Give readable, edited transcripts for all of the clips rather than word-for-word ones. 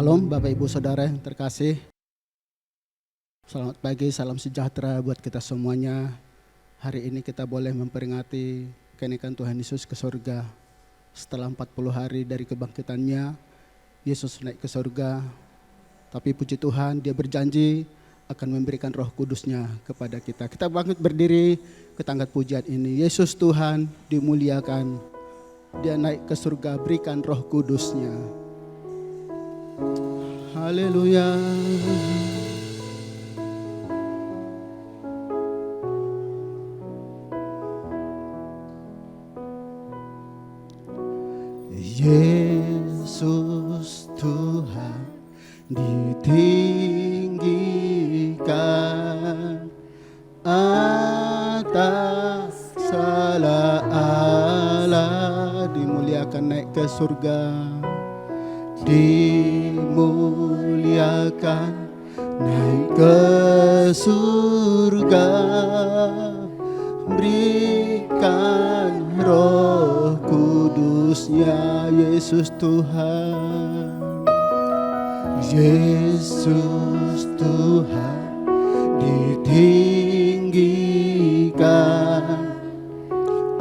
Shalom Bapak Ibu Saudara yang terkasih. Selamat pagi, salam sejahtera buat kita semuanya. Hari ini kita boleh memperingati kenaikan Tuhan Yesus ke surga. Setelah 40 hari dari kebangkitannya, Yesus naik ke surga. Tapi puji Tuhan, Dia berjanji akan memberikan Roh Kudus-Nya kepada kita. Kita bangkit berdiri, kita angkat pujian ini. Yesus Tuhan dimuliakan. Dia naik ke surga, berikan Roh Kudus-Nya. Haleluya. Yesus Tuhan ditinggikan atas segala Allah, dimuliakan naik ke surga. Dimuliakan naik ke surga, berikan Roh Kudus-Nya. Yesus Tuhan, Yesus Tuhan ditinggikan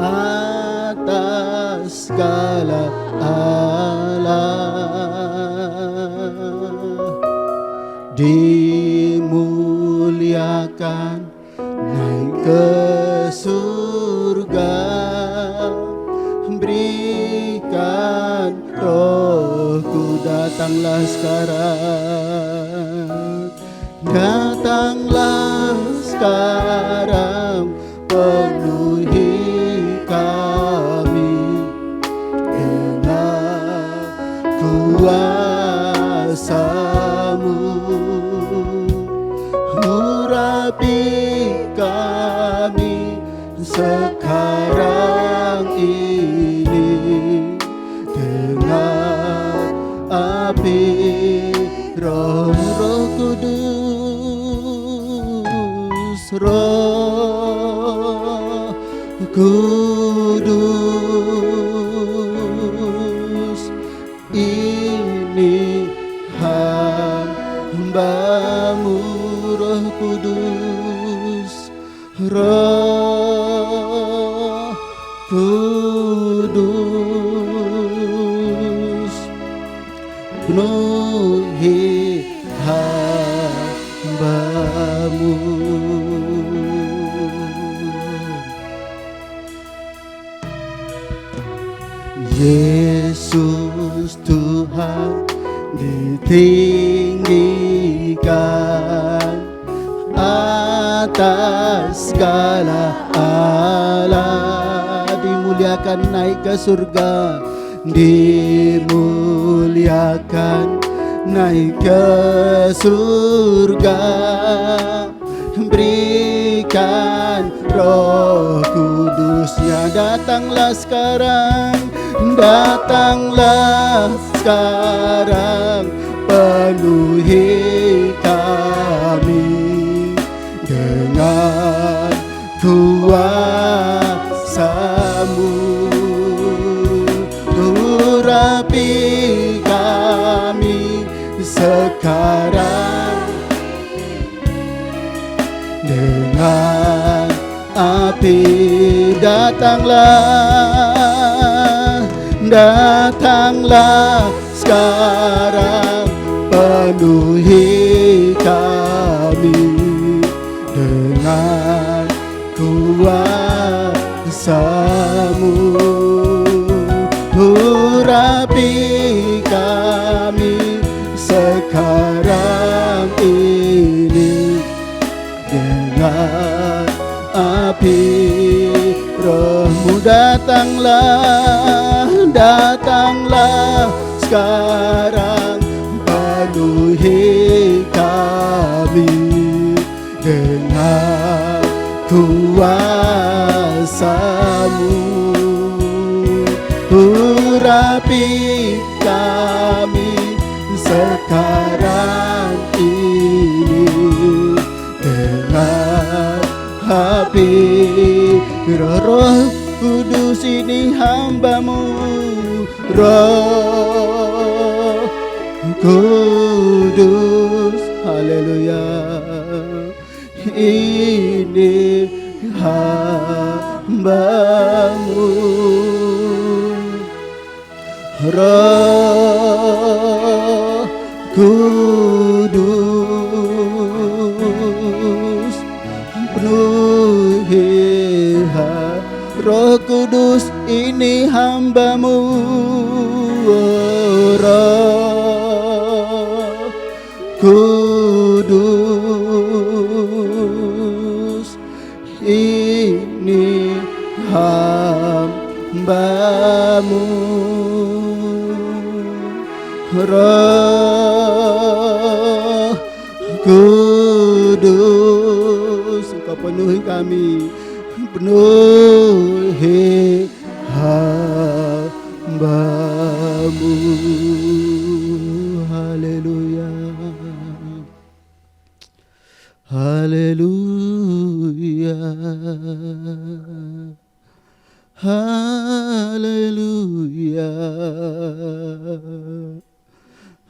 atas segala Allah, dimuliakan naik ke surga, berikan Roh-Ku. Datanglah sekarang, datanglah sekarang, penuhi kami dengan kuasa-Mu, urapi kami sekarang ini dengan api Roh Kudus, Roh Kudus. Ini hamba-Mu, Roh Kudus, Roh Kudus, penuhi hamba-Mu. Yesus Tuhan ditinggikan atas segala Allah, dimuliakan naik ke surga, dimuliakan naik ke surga, berikan Roh Kudus-Nya. Datanglah sekarang, datanglah sekarang, penuhi kami dengan kuasa-Mu, urapi kami sekarang dengan api. Datanglah, datanglah sekarang, penuhi kami dengan kuasa-Mu, urapi kami sekarang ini dengan api Roh-Mu. Datanglah, datanglah sekarang, penuhi kami dengan kuasa-Mu, urapi kami sekarang ini dengan api Roh Kudus. Ini hamba-Mu, Roh Kudus, haleluya. Ini hamba-Mu, Roh Kudus, penuhi Roh Kudus, ini hamba-Mu, Roh Kudus, ini hamba-Mu, Roh Kudus, Engkau penuhi kami, penuhi hamba-Mu. Haleluya, haleluya, haleluya.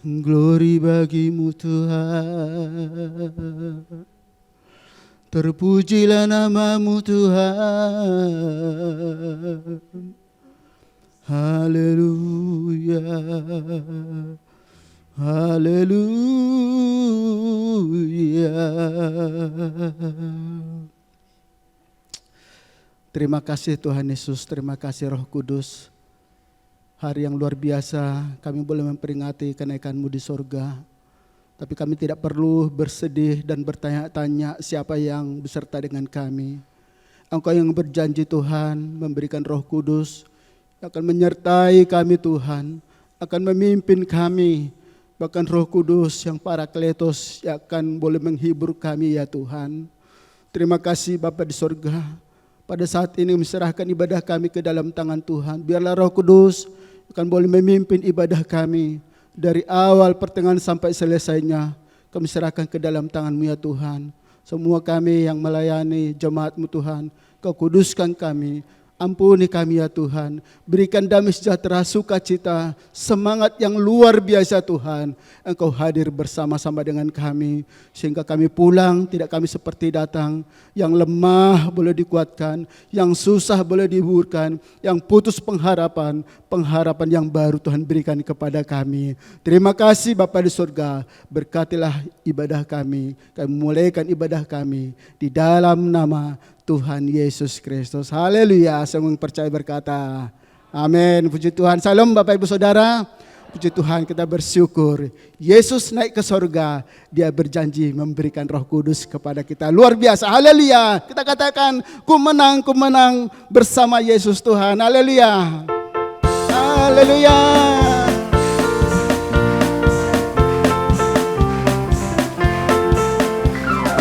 Glory bagi-Mu Tuhan, terpujilah nama-Mu Tuhan. Haleluya, haleluya. Terima kasih Tuhan Yesus, terima kasih Roh Kudus. Hari yang luar biasa, kami boleh memperingati kenaikan-Mu di sorga. Tapi kami tidak perlu bersedih dan bertanya-tanya siapa yang beserta dengan kami. Engkau yang berjanji Tuhan memberikan Roh Kudus yang akan menyertai kami Tuhan, akan memimpin kami. Bahkan Roh Kudus yang Parakletos yang akan boleh menghibur kami ya Tuhan. Terima kasih Bapa di sorga. Pada saat ini menyerahkan ibadah kami ke dalam tangan Tuhan. Biarlah Roh Kudus akan boleh memimpin ibadah kami dari awal pertengahan sampai selesainya. Kami serahkan ke dalam tangan-Mu ya Tuhan. Semua kami yang melayani jemaat-Mu Tuhan, Kau kuduskan kami. Ampuni kami ya Tuhan, berikan damai sejahtera, sukacita, semangat yang luar biasa Tuhan. Engkau hadir bersama-sama dengan kami, sehingga kami pulang tidak kami seperti datang. Yang lemah boleh dikuatkan, yang susah boleh dihiburkan, yang putus pengharapan, pengharapan yang baru Tuhan berikan kepada kami. Terima kasih Bapa di surga, berkatilah ibadah kami mulaikan ibadah kami di dalam nama Tuhan Yesus Kristus. Haleluya. Semua yang percaya berkata amin. Puji Tuhan. Salam Bapak Ibu Saudara. Puji Tuhan, kita bersyukur Yesus naik ke sorga. Dia berjanji memberikan Roh Kudus kepada kita. Luar biasa. Haleluya. Kita katakan ku menang bersama Yesus Tuhan. Haleluya. Haleluya.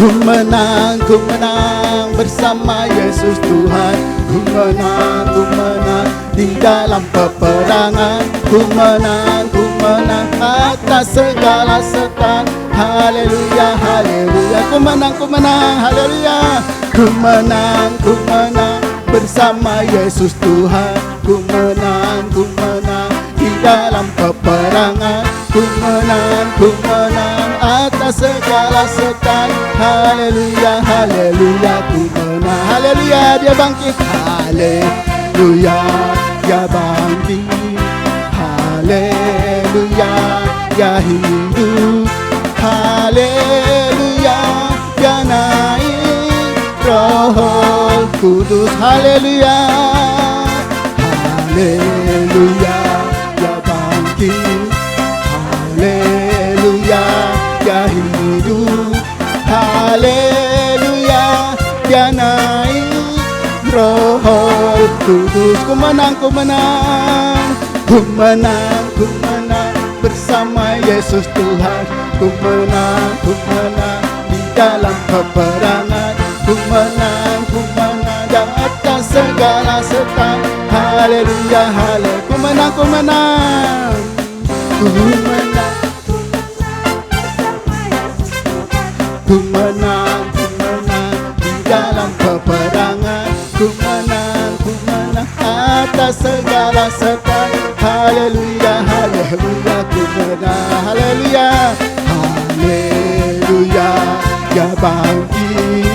Ku menang bersama Yesus Tuhan. Ku menang di dalam peperangan. Ku menang atas segala setan. Haleluya, haleluya. Ku menang, haleluya. Ku menang bersama Yesus Tuhan. Ku menang di dalam peperangan. Ku menang atas segala setan. Haleluya, haleluya. Ku menang, haleluya. Dia bangkit, haleluya. Dia bangkit, haleluya. Dia hidup, haleluya. Dia naik Roh Kudus, haleluya. Haleluya. Dia bangkit, haleluya. Dia hidup, haleluya. Dia naik Roh Kudus. Ku menang bersama Yesus Tuhan. Ku menang di dalam peperangan. Ku menang di atas segala setan. Haleluya, haleluya. Ku menang Ku menang di dalam peperangan. Ku menang atas segala setan. haleluya, haleluya, ku menang, haleluya, haleluya, ya bangkit,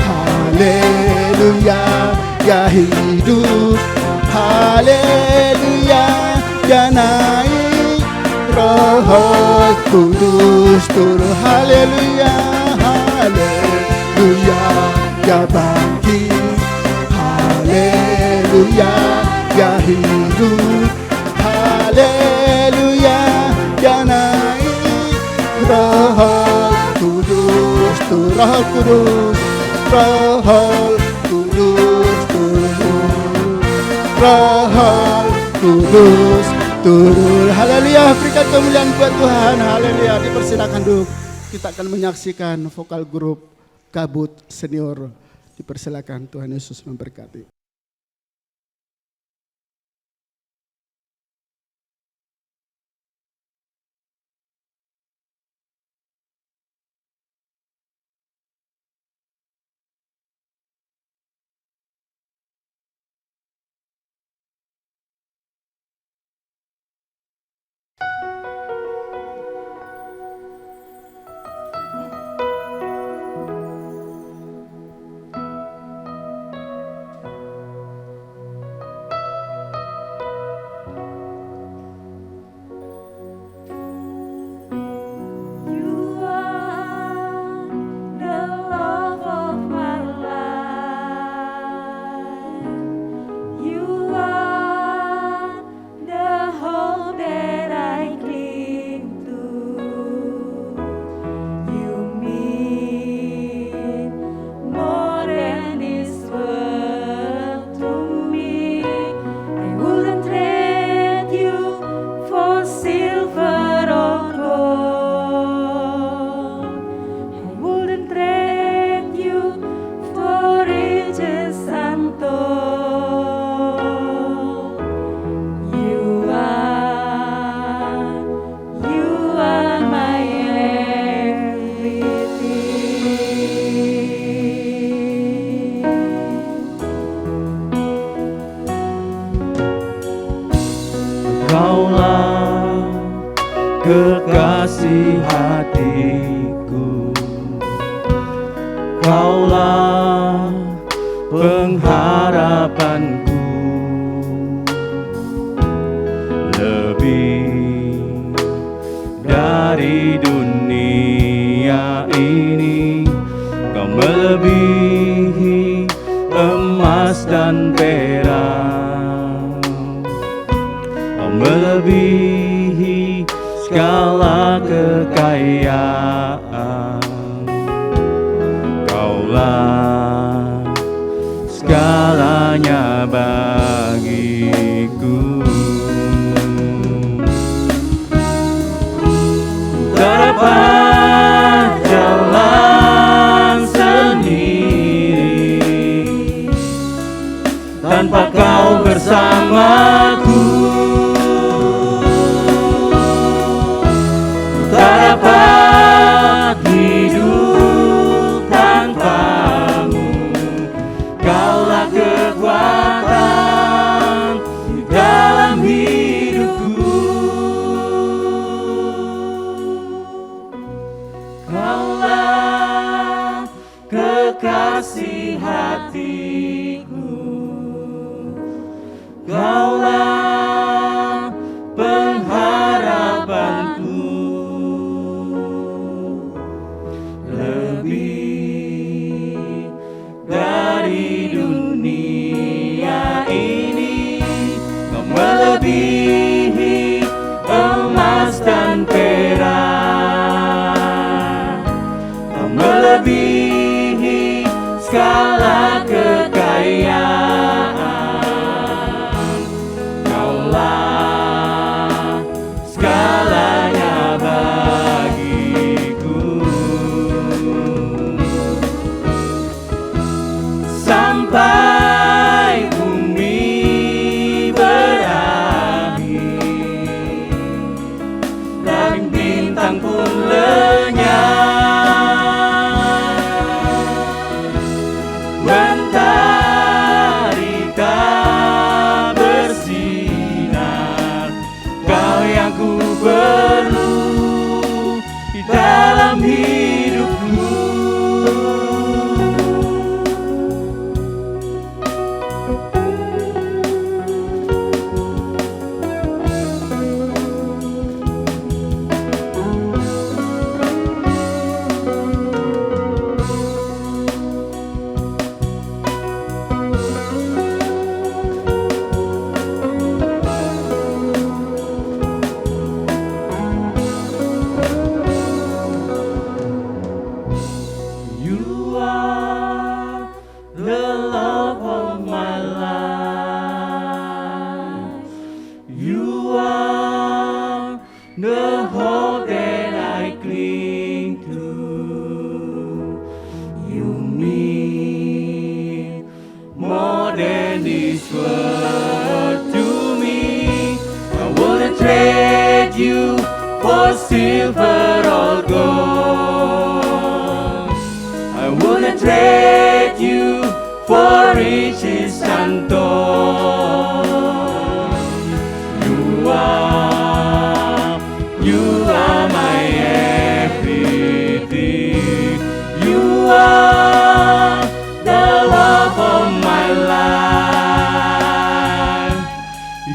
haleluya, ya hidup, haleluya, ya naik, Roh Kudus turun, haleluya, haleluya, ya bangkit, haleluya, ya hidup, haleluya, ya naik, Roh Kudus turun, Roh Kudus, Roh Kudus turun, Roh Kudus turun, haleluya. Berikan kemuliaan buat Tuhan, haleluya. Dipersilakan duduk. Kita akan menyaksikan vokal grup Kabut Senior. Dipersilakan, Tuhan Yesus memberkati. kekasih hatiku, Kaulah pengharapanku, lebih dari dunia ini. Kau melebihi emas dan perak, Kau melebihi segala kekayaan. Kaulah segalanya bagiku. Tak dapat jalan sendiri tanpa Kau bersamaku. Tak dapat hidup tanpamu. Kaulah kekuatan di dalam hidupku. Kaulah kekasih hatiku, Kaulah pengharapanku, lebih dari dunia ini. Kau melebihi emas dan perak, Kau melebihi segala kekayaan. Kaulah segalanya bagiku. Sampai bumi berakhir dan bintang pun lenyap, mentari tak bersinar You are the love of my life. You are the hope that I cling to. You mean more than this world to me. I wanna trade you for silver or gold. I wanna trade you for riches untold. You are my everything. You are the love of my life.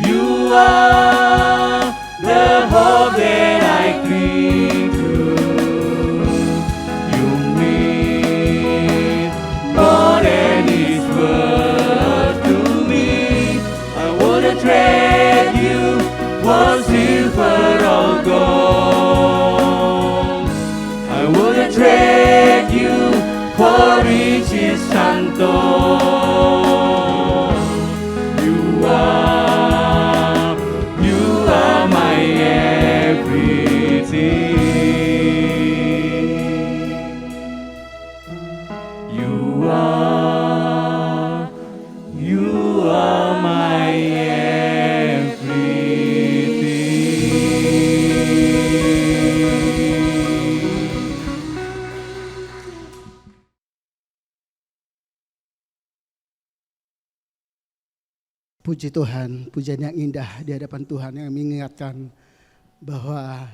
You are the hope that I cling to. You mean more than this world to me. I wanna trade you for silver or gold. I wanna trade you for riches untold. You are my everything. You are my everything. Puji Tuhan, pujian yang indah di hadapan Tuhan yang mengingatkan bahwa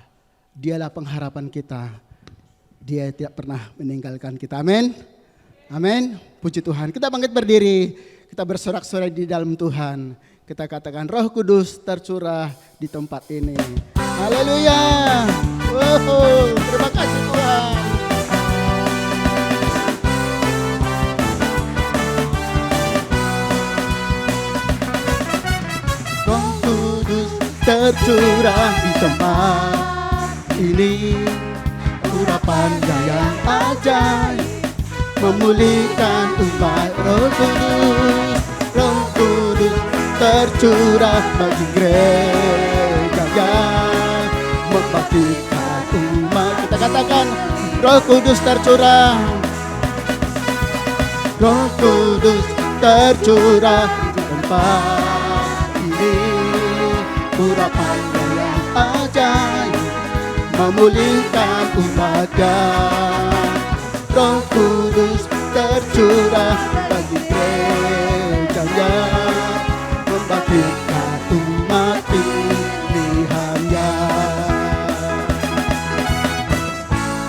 Dialah pengharapan kita. Dia tidak pernah meninggalkan kita. Amin. Amin. Puji Tuhan. Kita bangkit berdiri, kita bersorak-sorai di dalam Tuhan. Kita katakan Roh Kudus tercurah di tempat ini. Haleluya. Terima kasih Tuhan. Roh Kudus tercurah di tempat ini. Urapannya yang ajaib memulihkan umat. Roh Kudus tercurah bagi gereja, membangkitkan umat. Kita katakan Roh Kudus tercurah. Roh Kudus tercurah di tempat ini. Urapannya yang ajaib memulihkan umatnya. Roh Kudus tercurah bagi gerejanya, membangkitkan umat pilihannya.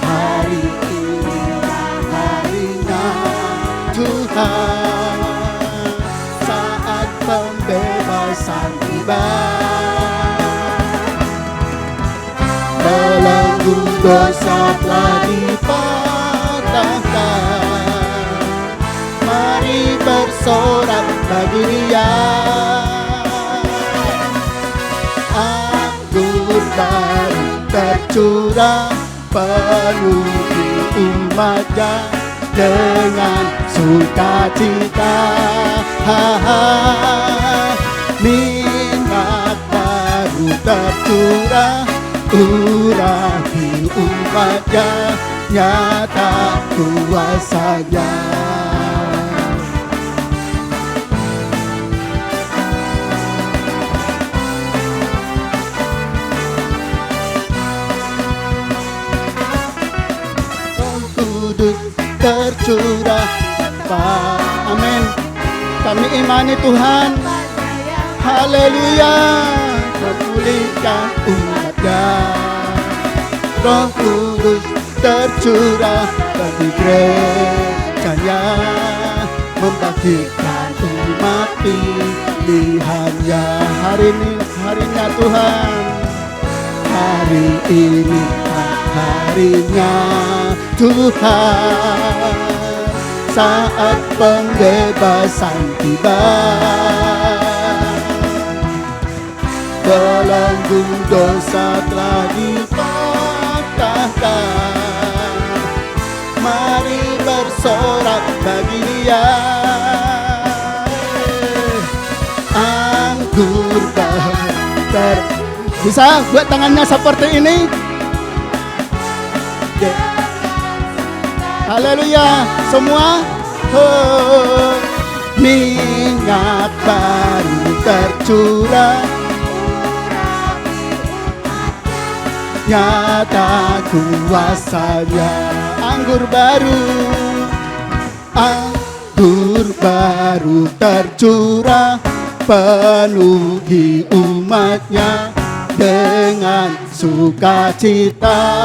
Hari ini harinya Tuhan, saat pembebasan tiba. Belenggu dosa telah dipatahkan, mari bersorak bagi Dia. Anggur baru tercurah penuhi umatnya dengan sukacita. Minyak baru tercurah, urapi umatnya, nyata kuasanya. Roh Kudus tercurah. Amin. Kami imani Tuhan. Haleluya. Memulihkan umatnya. Roh Kudus tercurah bagi gerejanya, membangkitkan umat pilihannya. Hari ini harinya Tuhan. Hari ini harinya Tuhan, saat pembebasan tiba. Belenggu dosa telah dipatahkan, mari bersorak bagi Dia. Anggur baru bisa buat tangannya seperti ini. Haleluya semua. Minyak baru tercurah, nyata kuasanya. Anggur baru tercurah, penuhi umatnya dengan sukacita.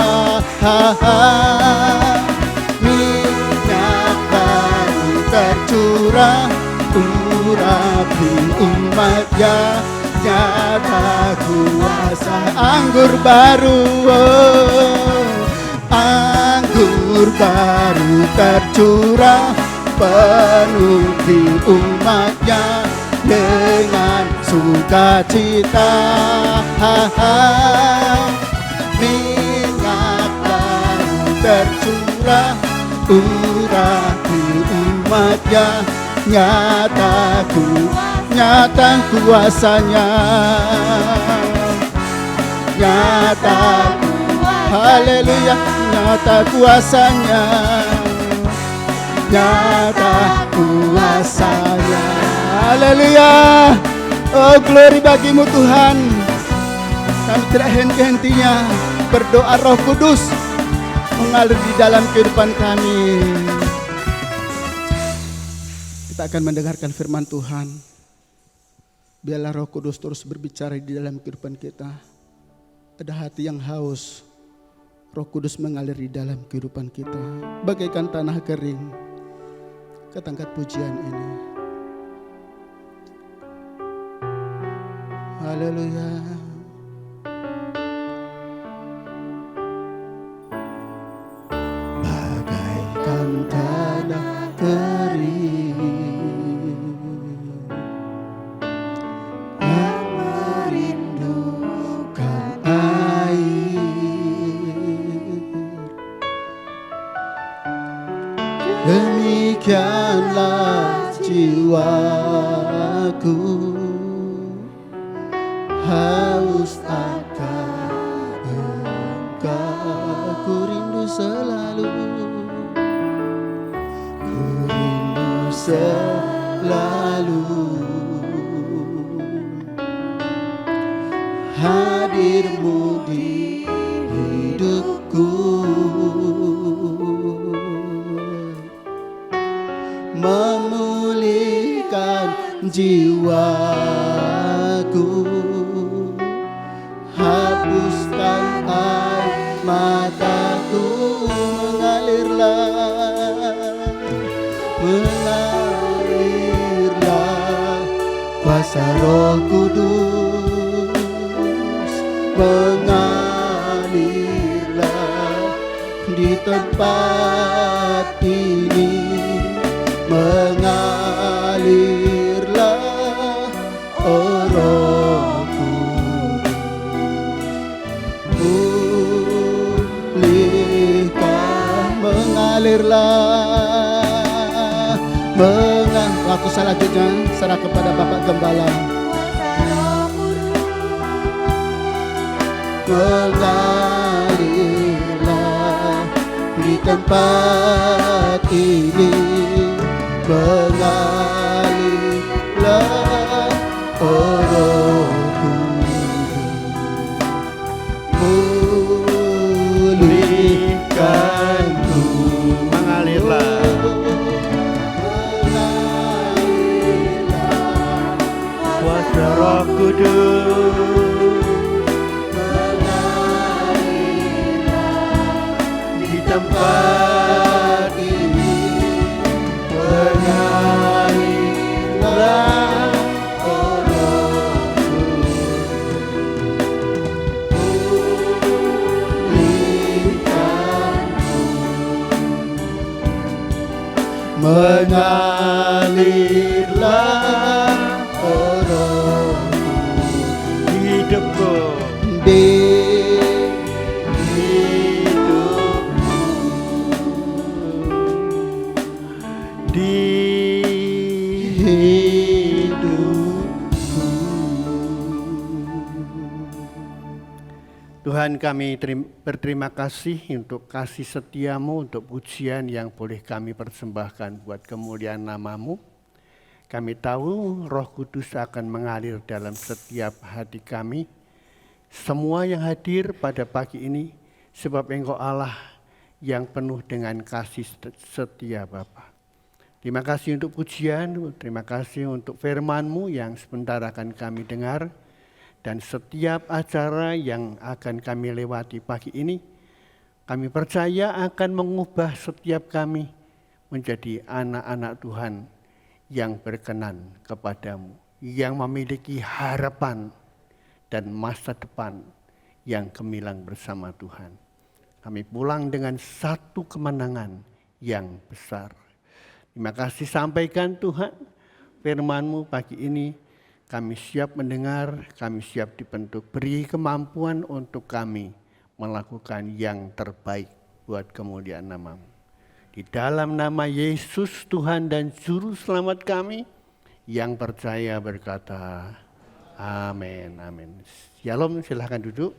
Minyak baru tercurah, urapi umatnya, nyata kuasa. Anggur baru, anggur baru tercurah, penuhi umatnya dengan sukacita. Minyak baru tercurah, urapi umatnya, nyata kuasanya. Nyata, haleluya, nyata kuasanya, nyata kuasanya. Haleluya. Oh, glory bagimu Tuhan. Kami tidak henti-hentinya berdoa, Roh Kudus mengalir di dalam kehidupan kami. Kita akan mendengarkan firman Tuhan. Biarlah Roh Kudus terus berbicara di dalam kehidupan kita. Ada hati yang haus, Roh Kudus mengalir di dalam kehidupan kita bagaikan tanah kering. Kita angkat pujian ini. Haleluya. Bagaikan tanah kering yang merindukan air, demikianlah jiwaku haus akan Engkau. Ku rindu selalu, ku rindu selalu hadir-Mu di hidupku, memulihkan jiwaku, hapuskan air mataku, mengalirlah kuasa Roh Kudus, mengalirlah di tempat ini, mengalirlah, oh Roh Kudus, pulihkan, mengalirlah. Waktu selanjutnya serah kepada Bapak Gembala. Mengalirlah di tempat ini, mengalirlah, oh Roh Kudus, pulihkanku. Mengalirlah kuasa Roh Kudus, mengalirlah di tempat ini, mengalirlah, oh Roh Kudus, pulihkanku. oh Roh hidupku, di di Tuhan, kami berterima kasih untuk kasih setiamu, untuk pujian yang boleh kami persembahkan buat kemuliaan nama-Mu. Kami tahu Roh Kudus akan mengalir dalam setiap hati kami. Semua yang hadir pada pagi ini, sebab Engkau Allah yang penuh dengan kasih setia Bapa. Terima kasih untuk pujian, terima kasih untuk firman-Mu yang sebentar akan kami dengar. Dan setiap acara yang akan kami lewati pagi ini, kami percaya akan mengubah setiap kami menjadi anak-anak Tuhan yang berkenan kepadamu, yang memiliki harapan dan masa depan yang gemilang bersama Tuhan. Kami pulang dengan satu kemenangan yang besar. Terima kasih sampaikan Tuhan firman-Mu pagi ini. Kami siap mendengar, kami siap dibentuk. Beri kemampuan untuk kami melakukan yang terbaik buat kemuliaan nama-Mu. Di dalam nama Yesus Tuhan dan Juru Selamat kami, yang percaya berkata, amin, amin. Shalom, silahkan duduk.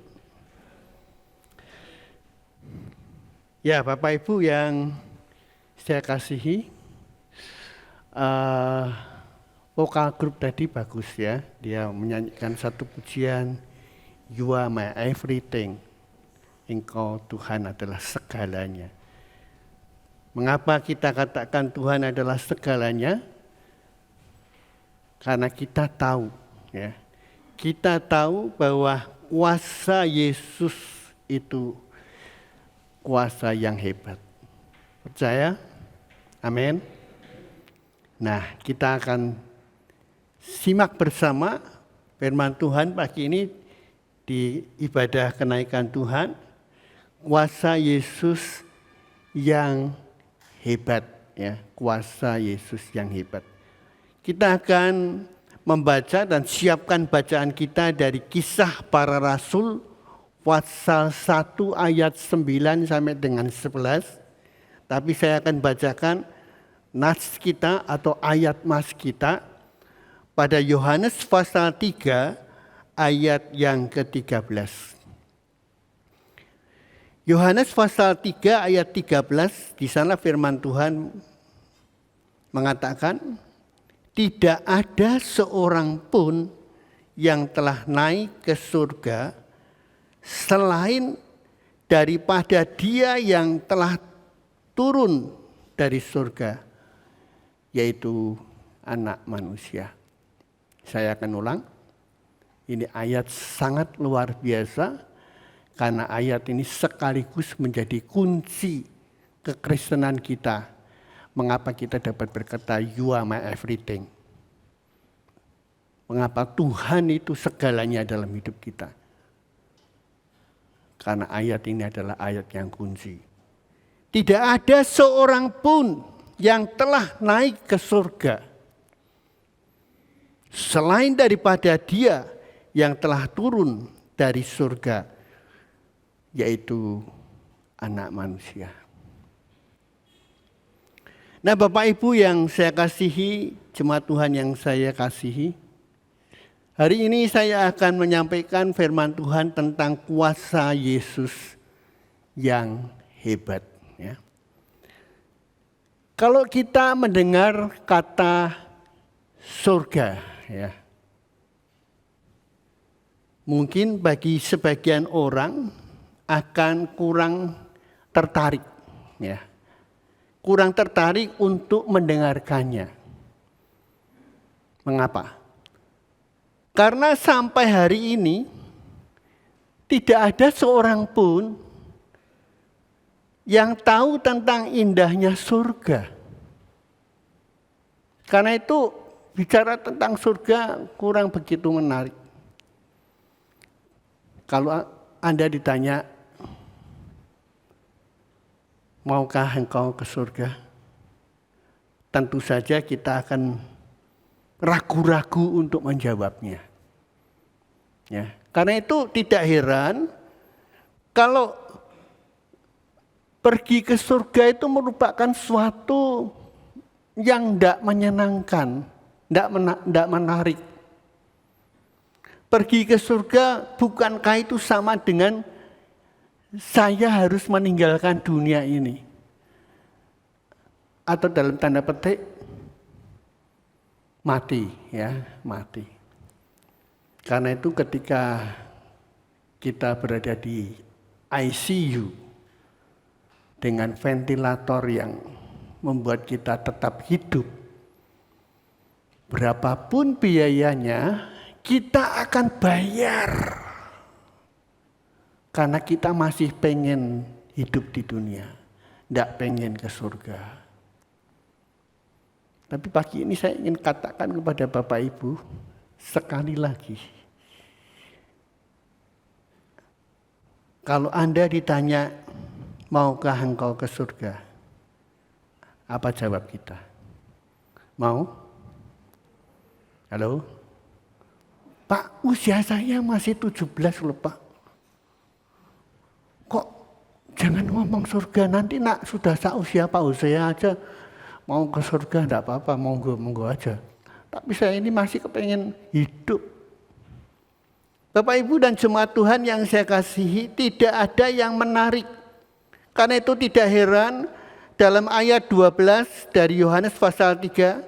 Ya, Bapak Ibu yang saya kasihi, vokal grup tadi bagus ya, dia menyanyikan satu pujian, You are my everything, Engkau Tuhan adalah segalanya. Mengapa kita katakan Tuhan adalah segalanya? Karena kita tahu ya, kita tahu bahwa kuasa Yesus itu kuasa yang hebat. Percaya? Amin. Nah, kita akan simak bersama firman Tuhan pagi ini di ibadah kenaikan Tuhan. Kuasa Yesus yang hebat ya, kuasa Yesus yang hebat. Kita akan membaca dan siapkan bacaan kita dari Kisah Para Rasul pasal 1 ayat 9 sampai dengan 11. Tapi saya akan bacakan nas kita atau ayat mas kita pada Yohanes pasal 3 ayat yang ke-13. Yohanes pasal 3 ayat 13, di sana firman Tuhan mengatakan, tidak ada seorang pun yang telah naik ke surga selain daripada Dia yang telah turun dari surga, yaitu Anak Manusia. Saya akan ulang, ini ayat sangat luar biasa, karena ayat ini sekaligus menjadi kunci kekristenan kita. Mengapa kita dapat berkata, You are my everything. Mengapa Tuhan itu segalanya dalam hidup kita. Karena ayat ini adalah ayat yang kunci. Tidak ada seorang pun yang telah naik ke surga selain daripada Dia yang telah turun dari surga, yaitu Anak Manusia. Nah, Bapak Ibu yang saya kasihi, jemaat Tuhan yang saya kasihi, hari ini saya akan menyampaikan firman Tuhan tentang kuasa Yesus yang hebat. Ya. Kalau kita mendengar kata surga, ya, mungkin bagi sebagian orang akan kurang tertarik, ya, kurang tertarik untuk mendengarkannya. Mengapa? Karena sampai hari ini tidak ada seorang pun yang tahu tentang indahnya surga. Karena itu bicara tentang surga kurang begitu menarik. Kalau Anda ditanya, maukah engkau ke surga? Tentu saja kita akan ragu-ragu untuk menjawabnya. Ya, karena itu tidak heran kalau pergi ke surga itu merupakan suatu yang tidak menyenangkan, tidak menarik. Pergi ke surga bukankah itu sama dengan saya harus meninggalkan dunia ini? Atau dalam tanda petik, mati, ya, mati. Karena itu ketika kita berada di ICU dengan ventilator yang membuat kita tetap hidup, berapapun biayanya, kita akan bayar. Karena kita masih pengen hidup di dunia, tidak pengen ke surga. Tapi pagi ini saya ingin katakan kepada Bapak Ibu, sekali lagi. Kalau Anda ditanya, maukah engkau ke surga? Apa jawab kita? Mau? Halo? Pak, usia saya masih 17 loh Pak. Kok jangan ngomong surga, nanti nak sudah seusia Pak Hosea aja mau ke surga, enggak apa-apa, monggo aja. Tapi saya ini masih kepengen hidup. Bapak Ibu dan jemaat Tuhan yang saya kasihi, tidak ada yang menarik. Karena itu tidak heran dalam ayat 12 dari Yohanes pasal 3,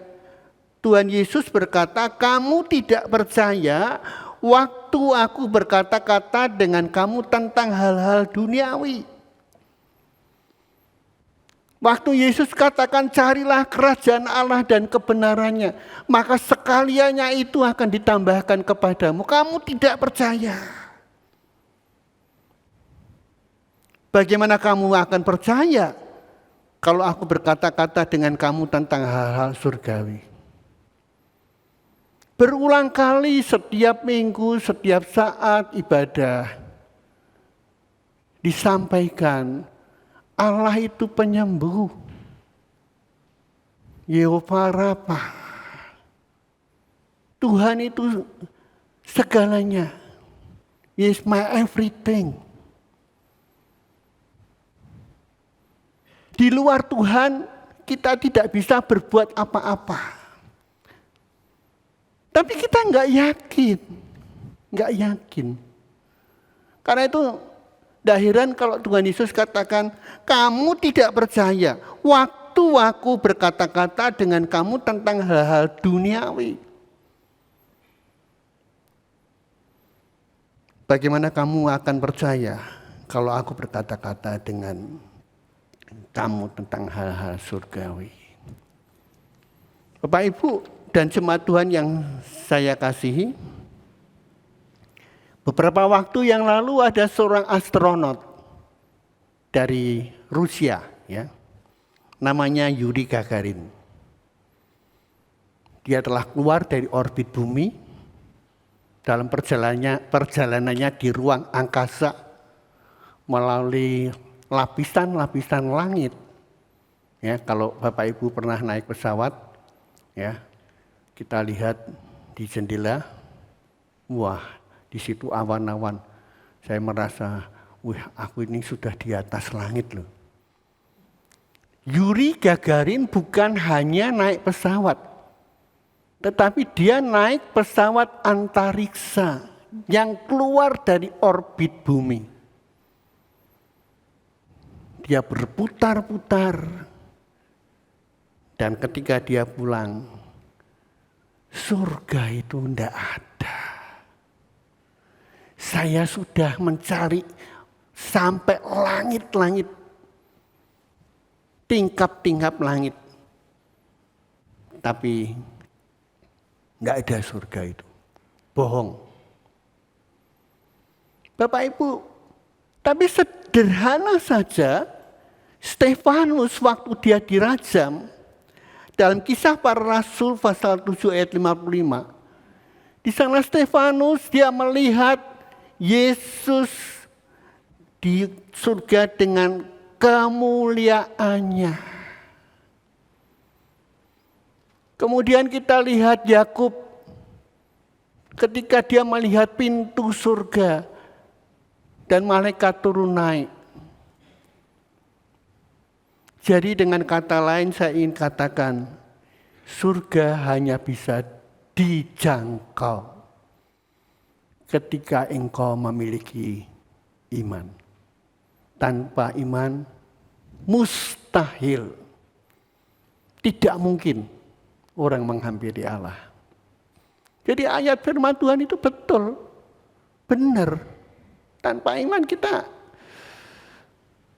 Tuhan Yesus berkata, kamu tidak percaya waktu aku berkata-kata dengan kamu tentang hal-hal duniawi. Waktu Yesus katakan carilah kerajaan Allah dan kebenarannya, maka sekaliannya itu akan ditambahkan kepadamu. Kamu tidak percaya. Bagaimana kamu akan percaya kalau aku berkata-kata dengan kamu tentang hal-hal surgawi? Berulang kali setiap minggu, setiap saat ibadah disampaikan Allah itu penyembuh. Yehova Rafa. Tuhan itu segalanya. He is my everything. Di luar Tuhan kita tidak bisa berbuat apa-apa. Tapi kita nggak yakin. Karena itu tidak heran kalau Tuhan Yesus katakan, kamu tidak percaya waktu aku berkata-kata dengan kamu tentang hal-hal duniawi. Bagaimana kamu akan percaya kalau aku berkata-kata dengan kamu tentang hal-hal surgawi? Bapak Ibu dan jemaat Tuhan yang saya kasihi, beberapa waktu yang lalu ada seorang astronot dari Rusia, ya, namanya Yuri Gagarin. Dia telah keluar dari orbit bumi dalam perjalanannya di ruang angkasa melalui lapisan-lapisan langit. Ya, kalau Bapak Ibu pernah naik pesawat, ya, kita lihat di jendela, wah, di situ awan-awan. Saya merasa, wah, aku ini sudah di atas langit loh. Yuri Gagarin bukan hanya naik pesawat, tetapi dia naik pesawat antariksa yang keluar dari orbit bumi. Dia berputar-putar, dan ketika dia pulang, surga itu tidak ada. Saya sudah mencari sampai langit-langit, tingkap-tingkap langit. Tapi tidak ada surga itu. Bohong. Bapak Ibu, tapi sederhana saja, Stefanus waktu dia dirajam, dalam Kisah Para Rasul pasal 7 ayat 55. Di sana Stefanus dia melihat Yesus di surga dengan kemuliaannya. Kemudian kita lihat Yakub ketika dia melihat pintu surga dan malaikat turun naik. Jadi dengan kata lain saya ingin katakan, surga hanya bisa dijangkau ketika engkau memiliki iman. Tanpa iman mustahil, tidak mungkin orang menghampiri Allah. Jadi ayat firman Tuhan itu betul, benar. Tanpa iman kita,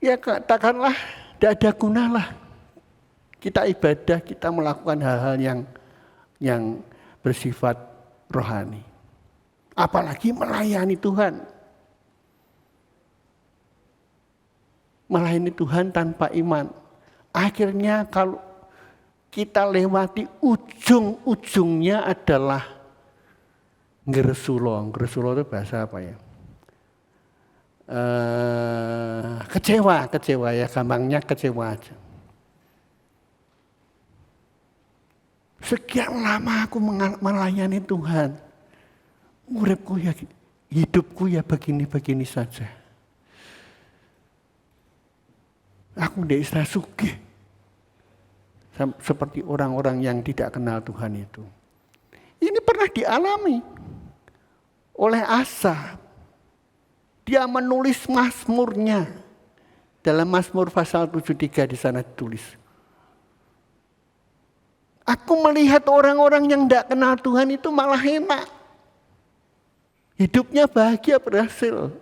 ya katakanlah, tidak ada guna lah. Kita ibadah, kita melakukan hal-hal yang bersifat rohani. Apalagi melayani Tuhan. Melayani Tuhan tanpa iman. Akhirnya kalau kita lewati ujung-ujungnya adalah ngresulo. Ngresulo itu bahasa apa ya? Kecewa ya, gampangnya kecewa aja. Sekian lama aku melayani Tuhan, uripku ya, hidupku ya begini-begini saja. Aku tidak bisa sugih seperti orang-orang yang tidak kenal Tuhan itu. Ini pernah dialami oleh Asaf. Dia menulis mazmurnya. Dalam Mazmur pasal 73 di sana ditulis. Aku melihat orang-orang yang tidak kenal Tuhan itu malah enak. Hidupnya bahagia, berhasil.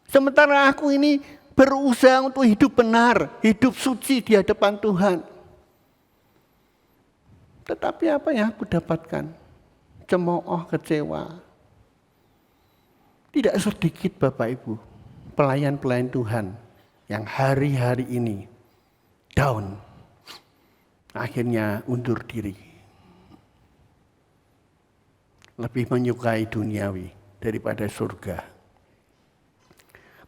Sementara aku ini berusaha untuk hidup benar, hidup suci di hadapan Tuhan. Tetapi apa yang aku dapatkan? Cemooh, kecewa. Tidak sedikit Bapak Ibu, pelayan-pelayan Tuhan yang hari-hari ini down. Akhirnya undur diri. Lebih menyukai duniawi daripada surga.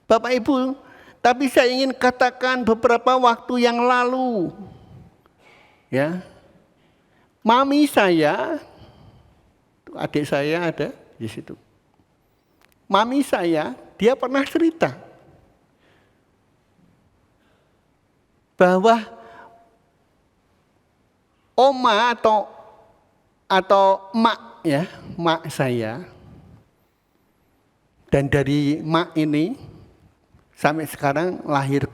Bapak Ibu, tapi saya ingin katakan beberapa waktu yang lalu. Ya. Mami saya, adik saya ada di situ. Mami saya, dia pernah cerita bahwa oma atau mak ya, mak saya, dan dari mak ini sampai sekarang lahir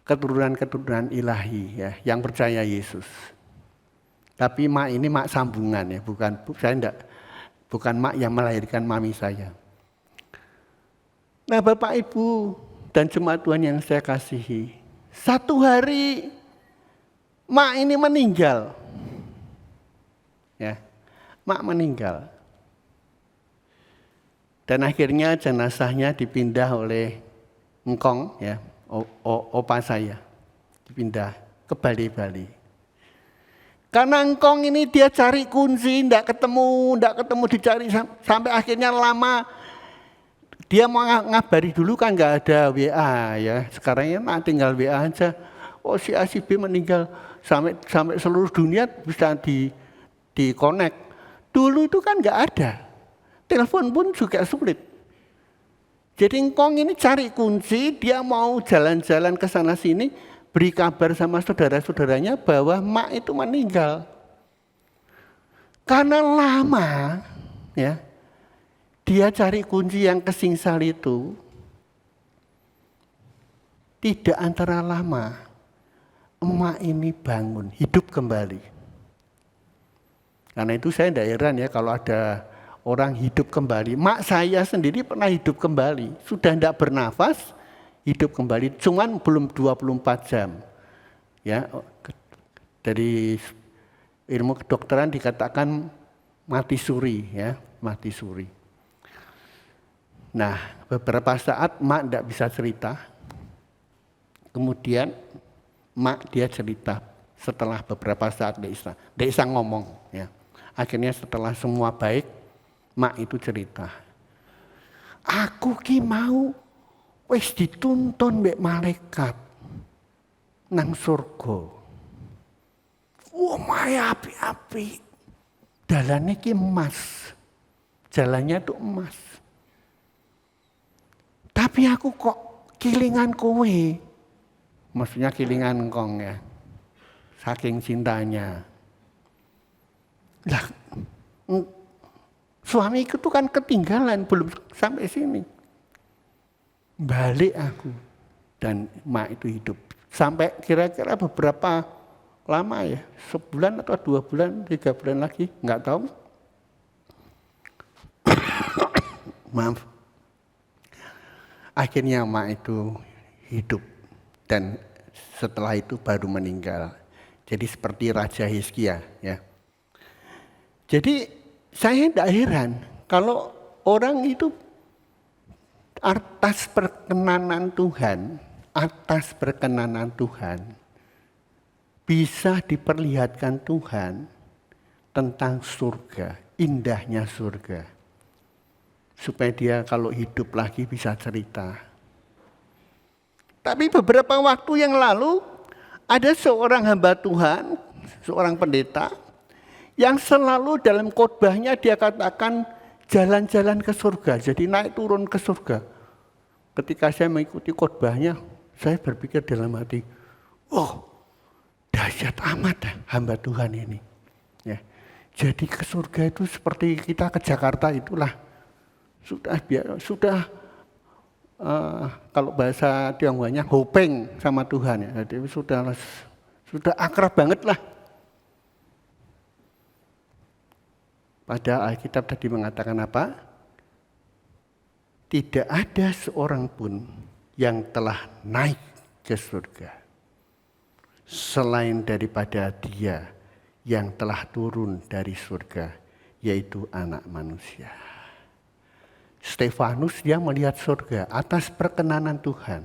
keturunan-keturunan ilahi ya, yang percaya Yesus. Tapi mak ini mak sambungan ya, bukan mak yang melahirkan mami saya. Nah Bapak Ibu dan jemaat Tuhan yang saya kasihi, satu hari mak ini meninggal. Ya, mak meninggal. Dan akhirnya jenazahnya dipindah oleh engkong ya, opa saya. Dipindah ke Bali. Karena engkong ini dia cari kunci, enggak ketemu dicari sampai akhirnya lama. Dia mau ngabari dulu kan enggak ada WA ya. Sekarang ya tinggal WA aja. Oh si A si B meninggal, sampai seluruh dunia bisa di connect. Dulu itu kan enggak ada. Telepon pun juga sulit. Jadi engkong ini cari kunci, dia mau jalan-jalan ke sana sini, beri kabar sama saudara-saudaranya bahwa mak itu meninggal. Karena lama ya, dia cari kunci yang kesingsal itu, tidak antara lama, emak ini bangun, hidup kembali. Karena itu saya tidak heran ya kalau ada orang hidup kembali. Mak saya sendiri pernah hidup kembali, sudah tidak bernafas, hidup kembali, cuman belum 24 jam. Ya, dari ilmu kedokteran dikatakan mati suri ya, mati suri. Nah, beberapa saat mak tidak bisa cerita. Kemudian mak dia cerita setelah beberapa saat dia bisa ngomong ya. Akhirnya setelah semua baik, mak itu cerita. Aku ki mau wis dituntun mbek malaikat nang surga. omahe api-api. Dalane ki emas. Jalannya itu emas. Tapi aku kok kilingan kowe. Maksudnya kilingan engkong ya. Saking cintanya. Lah, suamiku tuh kan ketinggalan, belum sampai sini. Balik aku. Dan mak itu hidup. Sampai kira-kira beberapa lama ya. Sebulan atau 2 bulan, 3 bulan lagi. Enggak tahu. Maaf. Akhirnya mak itu hidup. Dan setelah itu baru meninggal. Jadi seperti Raja Hizkia ya. Jadi saya tidak heran kalau orang itu atas perkenanan Tuhan bisa diperlihatkan Tuhan tentang surga, indahnya surga. Supaya dia kalau hidup lagi bisa cerita. Tapi beberapa waktu yang lalu ada seorang hamba Tuhan, seorang pendeta, yang selalu dalam khotbahnya dia katakan jalan-jalan ke surga, jadi naik turun ke surga. Ketika saya mengikuti khotbahnya, saya berpikir dalam hati, oh dahsyat amat hamba Tuhan ini. Ya. Jadi ke surga itu seperti kita ke Jakarta itulah, sudah kalau bahasa Tionghoanya hopeng sama Tuhan ya. Jadi sudah akrab banget lah. Padahal Alkitab tadi mengatakan apa? Tidak ada seorang pun yang telah naik ke surga selain daripada Dia yang telah turun dari surga, yaitu Anak Manusia. Stefanus dia melihat surga atas perkenanan Tuhan.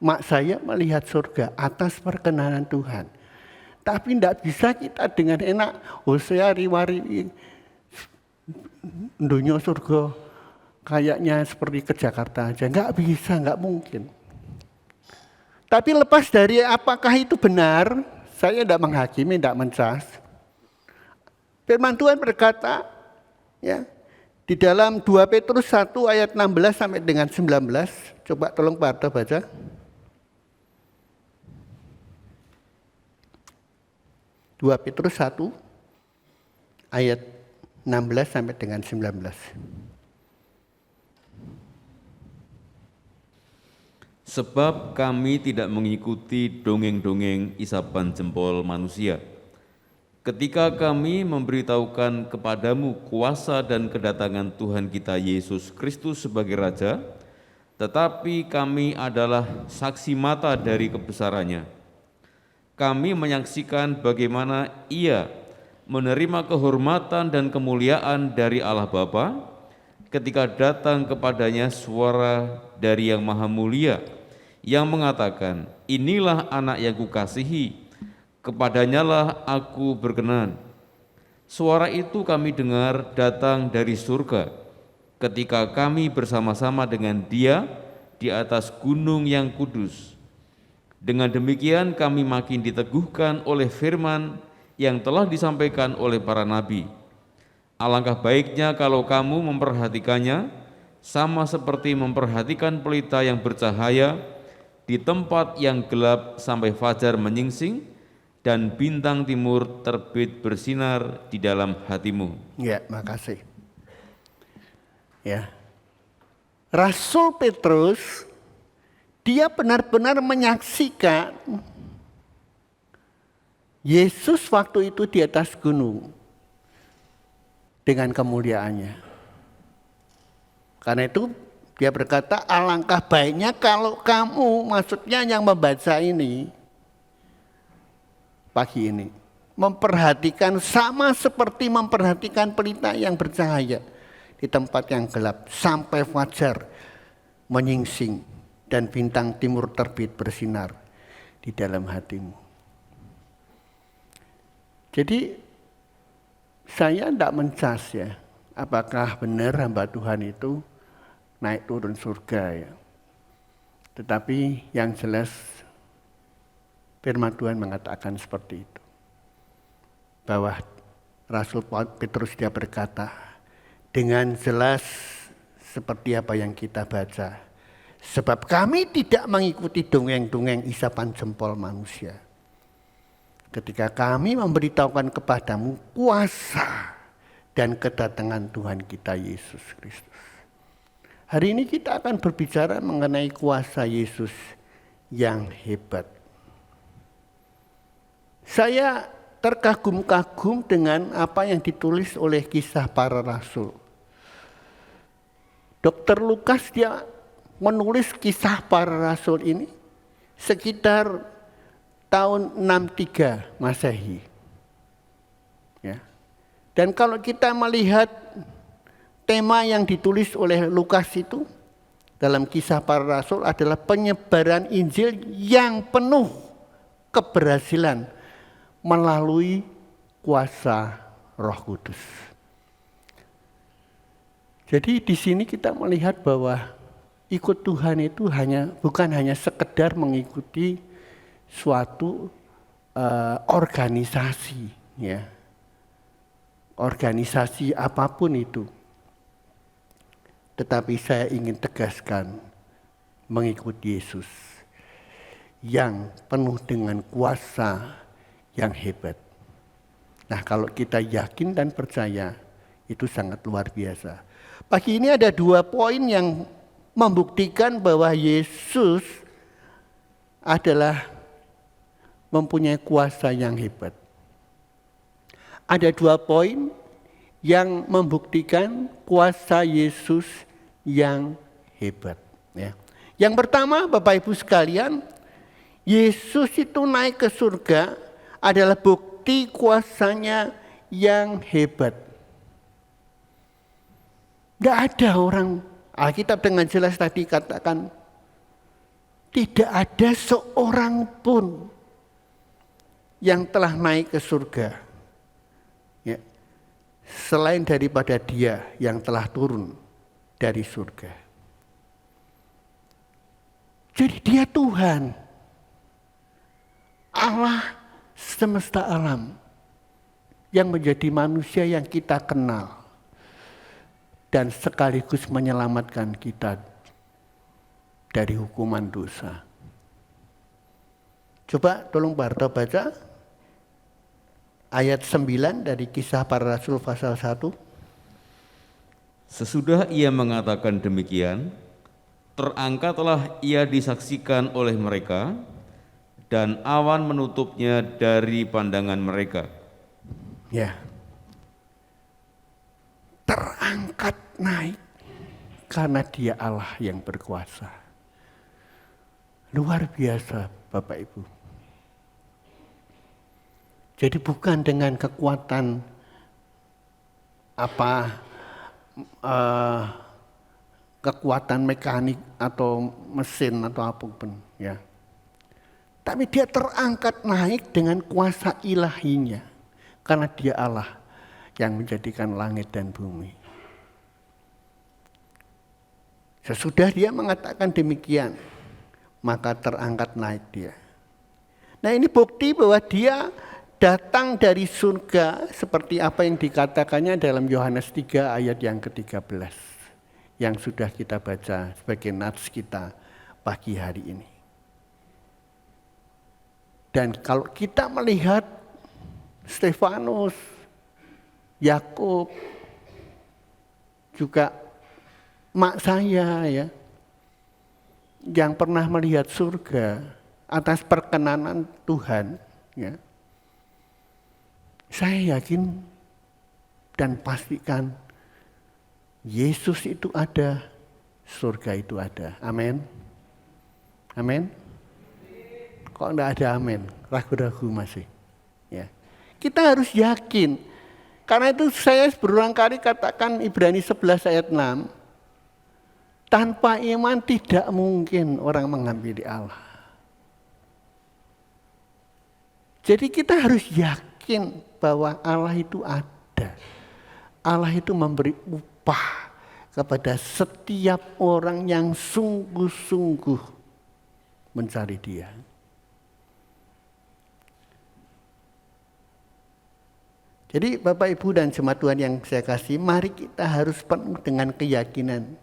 Mak saya melihat surga atas perkenanan Tuhan. Tapi tidak bisa kita dengan enak, saya riwari dunia surga kayaknya seperti ke Jakarta aja. Enggak bisa, enggak mungkin. Tapi lepas dari apakah itu benar, saya tidak menghakimi, tidak mencas. Firman Tuhan berkata, ya, di dalam 2 Petrus 1 ayat 16 sampai dengan 19, coba tolong Pak Arto baca. 2 Petrus 1 ayat 16 sampai dengan 19. Sebab kami tidak mengikuti dongeng-dongeng isapan jempol manusia. Ketika kami memberitahukan kepadamu kuasa dan kedatangan Tuhan kita Yesus Kristus sebagai Raja, tetapi kami adalah saksi mata dari kebesarannya. Kami menyaksikan bagaimana Ia menerima kehormatan dan kemuliaan dari Allah Bapa ketika datang kepadanya suara dari Yang Maha Mulia yang mengatakan, inilah anak yang kukasihi, kepadanyalah aku berkenan. Suara itu kami dengar datang dari surga ketika kami bersama-sama dengan Dia di atas gunung yang kudus. Dengan demikian kami makin diteguhkan oleh firman yang telah disampaikan oleh para nabi. Alangkah baiknya kalau kamu memperhatikannya sama seperti memperhatikan pelita yang bercahaya di tempat yang gelap sampai fajar menyingsing dan bintang timur terbit bersinar di dalam hatimu. Ya, makasih. Ya. Rasul Petrus dia benar-benar menyaksikan Yesus waktu itu di atas gunung dengan kemuliaannya. Karena itu dia berkata, alangkah baiknya kalau kamu, maksudnya yang membaca ini pagi ini, memperhatikan sama seperti memperhatikan pelita yang bercahaya di tempat yang gelap sampai fajar menyingsing dan bintang timur terbit bersinar di dalam hatimu. Jadi saya tidak mencas ya, apakah benar hamba Tuhan itu naik turun surga ya. Tetapi yang jelas firman Tuhan mengatakan seperti itu. bahwa Rasul Petrus dia berkata dengan jelas seperti apa yang kita baca. Sebab kami tidak mengikuti dongeng-dongeng isapan jempol manusia. Ketika kami memberitahukan kepadamu kuasa dan kedatangan Tuhan kita Yesus Kristus. Hari ini kita akan berbicara mengenai kuasa Yesus yang hebat. Saya terkagum-kagum dengan apa yang ditulis oleh Kisah Para Rasul. Dr. Lukas dia menulis Kisah Para Rasul ini sekitar tahun 63 Masehi. Ya. Dan kalau kita melihat tema yang ditulis oleh Lukas itu dalam Kisah Para Rasul adalah penyebaran Injil yang penuh keberhasilan melalui kuasa Roh Kudus. Jadi di sini kita melihat bahwa ikut Tuhan itu bukan hanya sekedar mengikuti suatu organisasi, ya, organisasi apapun itu. Tetapi saya ingin tegaskan mengikuti Yesus yang penuh dengan kuasa yang hebat. Nah, kalau kita yakin dan percaya itu sangat luar biasa. Pagi ini ada 2 poin yang membuktikan bahwa Yesus adalah mempunyai kuasa yang hebat. Ada 2 poin yang membuktikan kuasa Yesus yang hebat. Ya. Yang pertama, Bapak Ibu sekalian, Yesus itu naik ke surga adalah bukti kuasanya yang hebat. Tidak ada orang, Alkitab dengan jelas tadi katakan, tidak ada seorang pun yang telah naik ke surga. Ya. Selain daripada Dia yang telah turun dari surga. Jadi Dia Tuhan. Allah semesta alam. Yang menjadi manusia yang kita kenal. Dan sekaligus menyelamatkan kita dari hukuman dosa. Coba tolong Barto baca ayat 9 dari Kisah Para Rasul pasal 1. Sesudah ia mengatakan demikian, terangkatlah ia disaksikan oleh mereka, dan awan menutupnya dari pandangan mereka. Ya. Terangkat naik karena Dia Allah yang berkuasa. Luar biasa Bapak Ibu. Jadi bukan dengan kekuatan kekuatan mekanik atau mesin atau apapun, ya. Tapi Dia terangkat naik dengan kuasa ilahinya karena Dia Allah yang menjadikan langit dan bumi. Sesudah Dia mengatakan demikian, maka terangkat naik Dia. Nah, ini bukti bahwa Dia datang dari surga seperti apa yang dikatakannya dalam Yohanes 3 ayat yang ke-13 yang sudah kita baca sebagai nats kita pagi hari ini. Dan kalau kita melihat Stefanus, Yakub, juga mak saya ya, yang pernah melihat surga atas perkenanan Tuhan, ya, saya yakin dan pastikan Yesus itu ada, surga itu ada. Amin. Amin. Kok enggak ada amin? Ragu-ragu masih. Ya. Kita harus yakin. Karena itu saya berulang kali katakan Ibrani 11 ayat 6. Tanpa iman tidak mungkin orang menghampiri Allah. Jadi kita harus yakin bahwa Allah itu ada. Allah itu memberi upah kepada setiap orang yang sungguh-sungguh mencari Dia. Jadi Bapak Ibu dan jemaat Tuhan yang saya kasih, mari kita harus penuh dengan keyakinan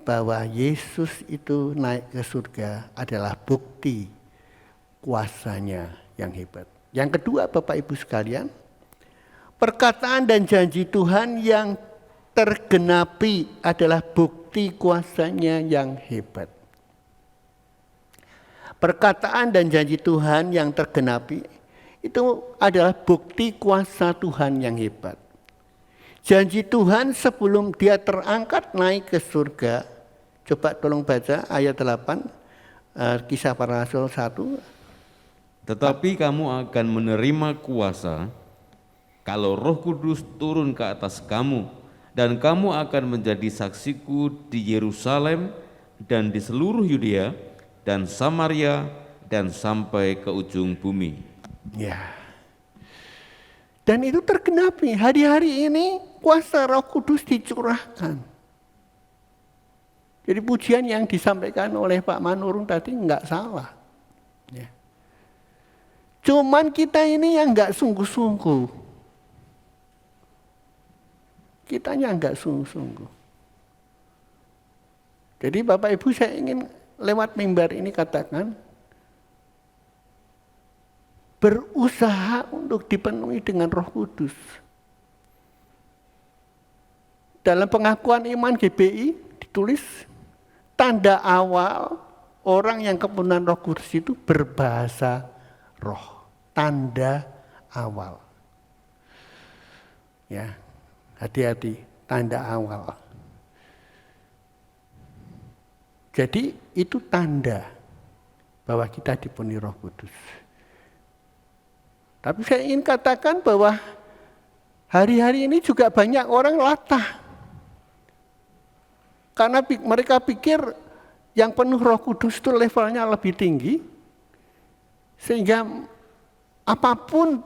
bahwa Yesus itu naik ke surga adalah bukti kuasanya yang hebat. Yang kedua Bapak Ibu sekalian, perkataan dan janji Tuhan yang tergenapi adalah bukti kuasanya yang hebat. Perkataan dan janji Tuhan yang tergenapi itu adalah bukti kuasa Tuhan yang hebat. Janji Tuhan sebelum dia terangkat naik ke surga. Coba tolong baca ayat 8, Kisah Para Rasul 1. Tetapi kamu akan menerima kuasa kalau Roh Kudus turun ke atas kamu, dan kamu akan menjadi saksiku di Yerusalem dan di seluruh Yudea dan Samaria dan sampai ke ujung bumi. Ya. Dan itu tergenapi. Hari-hari ini kuasa Roh Kudus dicurahkan. Jadi pujian yang disampaikan oleh Pak Manurung tadi enggak salah. Ya. Cuman kita ini yang enggak sungguh-sungguh. Kitanya enggak sungguh-sungguh. Jadi Bapak Ibu saya ingin lewat mimbar ini katakan, berusaha untuk dipenuhi dengan Roh Kudus. Dalam pengakuan iman GBI ditulis, tanda awal orang yang kepenuhan Roh Kudus itu berbahasa roh. Tanda awal. Ya, hati-hati, tanda awal. Jadi itu tanda bahwa kita dipenuhi Roh Kudus. Tapi saya ingin katakan bahwa hari-hari ini juga banyak orang latah. Karena mereka pikir yang penuh Roh Kudus itu levelnya lebih tinggi. Sehingga apapun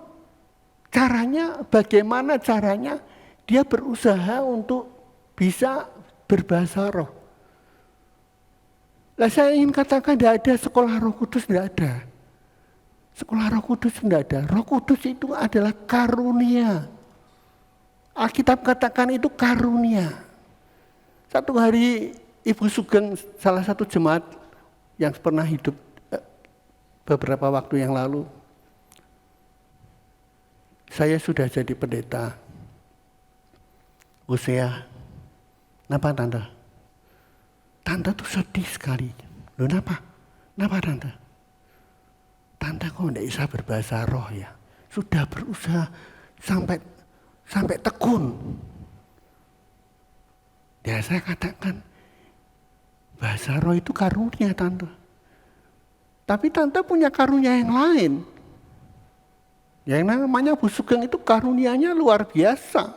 caranya, bagaimana caranya, dia berusaha untuk bisa berbahasa roh. Nah, saya ingin katakan tidak ada sekolah Roh Kudus, tidak ada. Sekolah Roh Kudus tidak ada. Roh Kudus itu adalah karunia. Alkitab katakan itu karunia. Satu hari Ibu Sugeng, salah satu jemaat yang pernah hidup beberapa waktu yang lalu, saya sudah jadi pendeta. Usia, kenapa Tante? Tante tuh sedih sekali. Loh kenapa? Kenapa Tante? Tante kok tidak bisa berbahasa roh ya? Sudah berusaha sampai tekun. Ya saya katakan, bahasa roh itu karunia Tante. Tapi Tante punya karunia yang lain. Yang namanya Bu Sugeng itu karunianya luar biasa.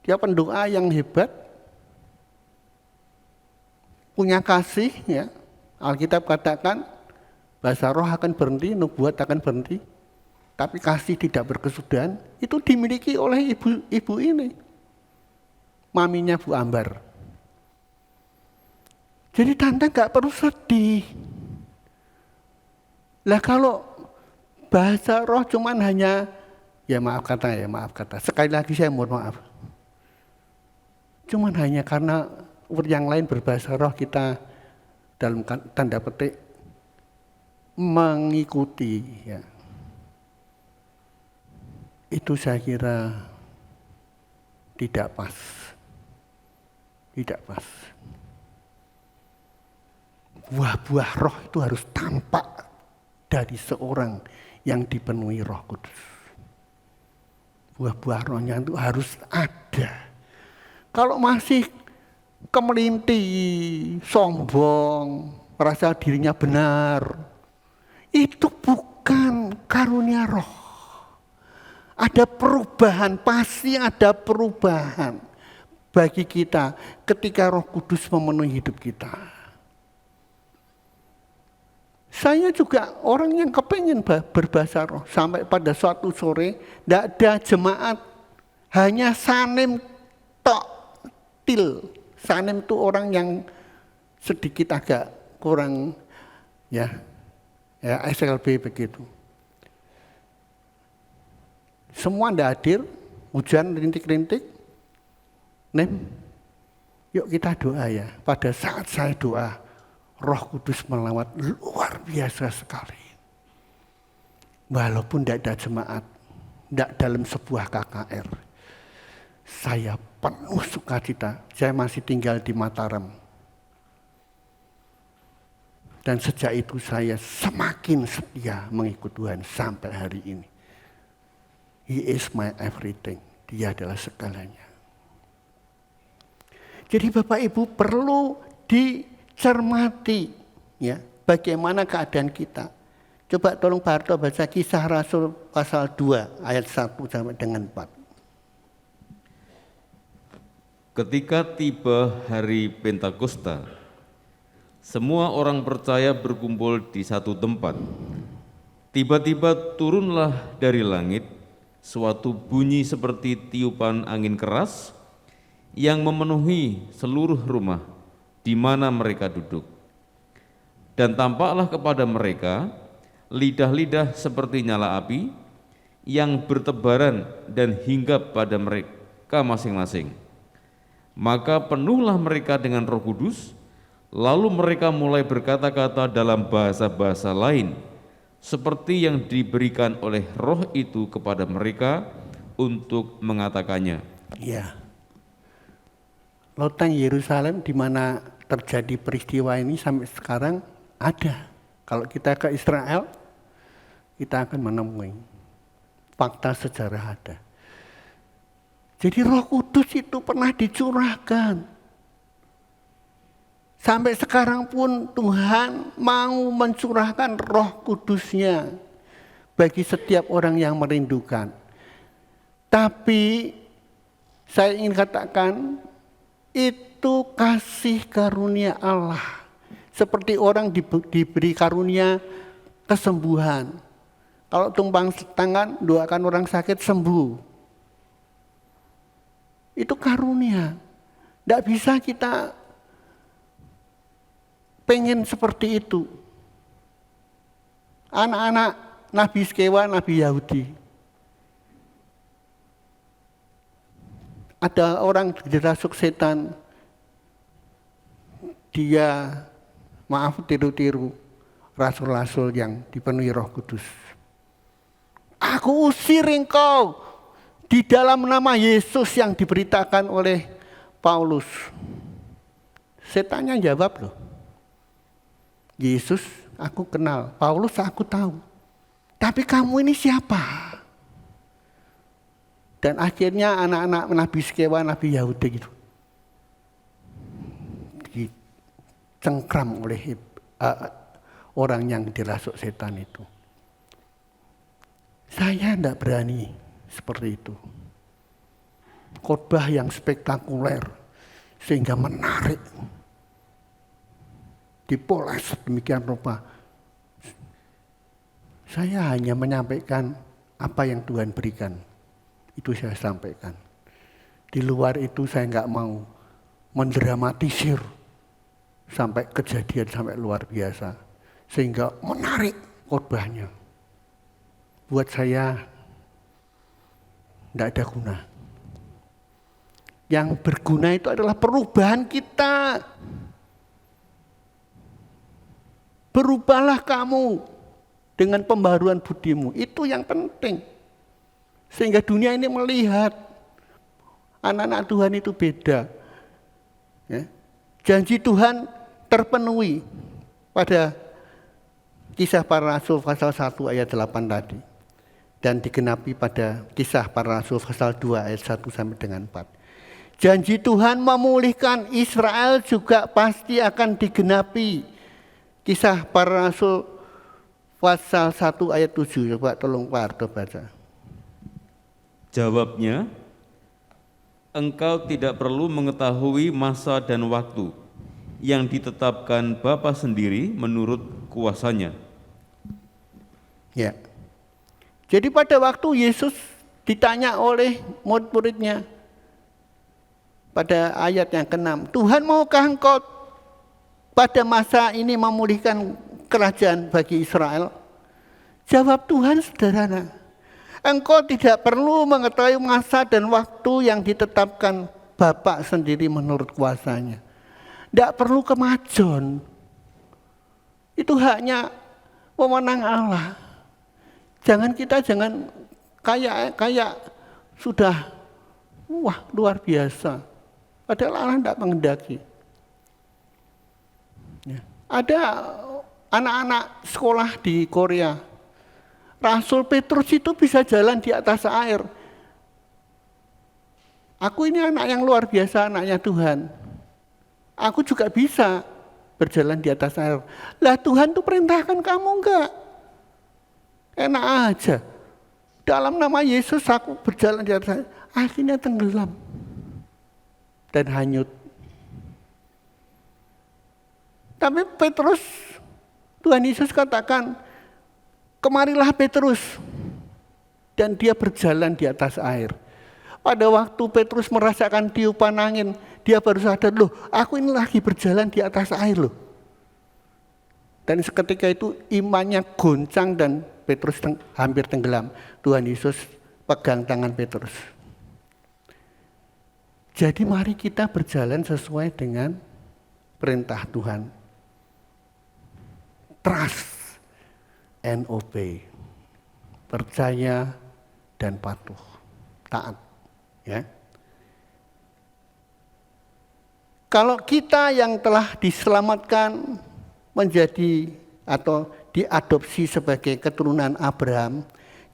Dia pendoa yang hebat. Punya kasih ya. Alkitab katakan, bahasa roh akan berhenti, nubuat akan berhenti. Tapi kasih tidak berkesudahan, itu dimiliki oleh ibu ini. Maminya Bu Ambar. Jadi Tante gak perlu sedih. Lah kalau bahasa roh cuman hanya, maaf kata. Sekali lagi saya mohon maaf. Cuman hanya karena yang lain berbahasa roh kita dalam tanda petik mengikuti ya. Itu saya kira tidak pas. Tidak pas. Buah-buah roh itu harus tampak dari seorang yang dipenuhi Roh Kudus. Buah-buah rohnya itu harus ada. Kalau masih kemelinti, sombong, merasa dirinya benar, itu bukan karunia roh. Ada perubahan, pasti ada perubahan bagi kita ketika Roh Kudus memenuhi hidup kita. Saya juga orang yang kepengen berbahasa roh. Sampai pada suatu sore, tidak ada jemaat, hanya sanem tok til. Sanem itu orang yang sedikit agak kurang ya SLB begitu. Semua tidak hadir, hujan rintik-rintik. Nem, yuk kita doa ya. Pada saat saya doa, Roh Kudus melawat luar biasa sekali. Walaupun tidak ada jemaat, tidak dalam sebuah KKR. Saya penuh sukacita, saya masih tinggal di Mataram. Dan sejak itu saya semakin setia mengikut Tuhan sampai hari ini. He is my everything, dia adalah segalanya. Jadi Bapak Ibu perlu dicermati ya, bagaimana keadaan kita. Coba tolong Pak Harto baca Kisah Rasul pasal 2 ayat 1 sampai dengan 4. Ketika tiba hari Pentakosta, semua orang percaya berkumpul di satu tempat. Tiba-tiba turunlah dari langit suatu bunyi seperti tiupan angin keras yang memenuhi seluruh rumah di mana mereka duduk. Dan tampaklah kepada mereka lidah-lidah seperti nyala api yang bertebaran dan hinggap pada mereka masing-masing. Maka penuhlah mereka dengan Roh Kudus, lalu mereka mulai berkata-kata dalam bahasa-bahasa lain, seperti yang diberikan oleh Roh itu kepada mereka untuk mengatakannya. Ya, loteng Yerusalem di mana terjadi peristiwa ini sampai sekarang ada. Kalau kita ke Israel, kita akan menemui fakta sejarah ada. Jadi Roh Kudus itu pernah dicurahkan. Sampai sekarang pun Tuhan mau mencurahkan Roh Kudus-Nya bagi setiap orang yang merindukan. Tapi saya ingin katakan itu kasih karunia Allah. Seperti orang diberi karunia kesembuhan. Kalau tumpang tangan, doakan orang sakit sembuh. Itu karunia. Tidak bisa kita pengen seperti itu. Anak-anak Nabi Skewa, Nabi Yahudi. Ada orang dirasuk setan. Dia, maaf tiru-tiru, rasul-rasul yang dipenuhi Roh Kudus. Aku usir engkau di dalam nama Yesus yang diberitakan oleh Paulus. Setannya jawab loh. Yesus aku kenal, Paulus aku tahu. Tapi kamu ini siapa? Dan akhirnya anak-anak Nabi Skewa, Nabi Yahudi gitu. Dicengkram oleh orang yang dirasuk setan itu. Saya tidak berani seperti itu. Khotbah yang spektakuler sehingga menarik. Dipoles demikian rupa. Saya hanya menyampaikan apa yang Tuhan berikan. Itu saya sampaikan. Di luar itu saya nggak mau mendramatisir sampai kejadian sampai luar biasa. Sehingga menarik khotbahnya. Buat saya tidak ada guna. Yang berguna itu adalah perubahan kita. Berubahlah kamu dengan pembaharuan budimu. Itu yang penting. Sehingga dunia ini melihat anak-anak Tuhan itu beda. Ya. Janji Tuhan terpenuhi pada Kisah Para Rasul pasal 1 ayat 8 tadi. Dan digenapi pada Kisah Para Rasul pasal 2 ayat 1 sampai dengan 4. Janji Tuhan memulihkan Israel juga pasti akan digenapi. Kisah Para Rasul pasal 1 ayat 7. Coba tolong Pak Harto baca. Jawabnya, engkau tidak perlu mengetahui masa dan waktu yang ditetapkan Bapa sendiri menurut kuasanya. Ya. Jadi pada waktu Yesus ditanya oleh murid-muridnya pada ayat yang ke-6, Tuhan maukah engkau pada masa ini memulihkan kerajaan bagi Israel? Jawab Tuhan sederhana, Engkau tidak perlu mengetahui masa dan waktu yang ditetapkan Bapa sendiri menurut kuasanya. Tidak perlu kemajon. Itu haknya wewenang Allah. Jangan kayak sudah wah luar biasa. Padahal Allah tidak mengendaki. Ya. Ada anak-anak sekolah di Korea. Rasul Petrus itu bisa jalan di atas air. Aku ini anak yang luar biasa, anaknya Tuhan. Aku juga bisa berjalan di atas air. Lah Tuhan tuh perintahkan kamu enggak? Enak aja. Dalam nama Yesus aku berjalan di atas air. Akhirnya tenggelam dan hanyut. Tapi Petrus, Tuhan Yesus katakan, kemarilah Petrus. Dan dia berjalan di atas air. Pada waktu Petrus merasakan tiupan angin, dia baru sadar, loh aku ini lagi berjalan di atas air loh. Dan seketika itu imannya goncang dan Petrus hampir tenggelam. Tuhan Yesus pegang tangan Petrus. Jadi mari kita berjalan sesuai dengan perintah Tuhan. Trust and obey. Percaya dan patuh. Taat. Ya. Kalau kita yang telah diselamatkan menjadi atau diadopsi sebagai keturunan Abraham,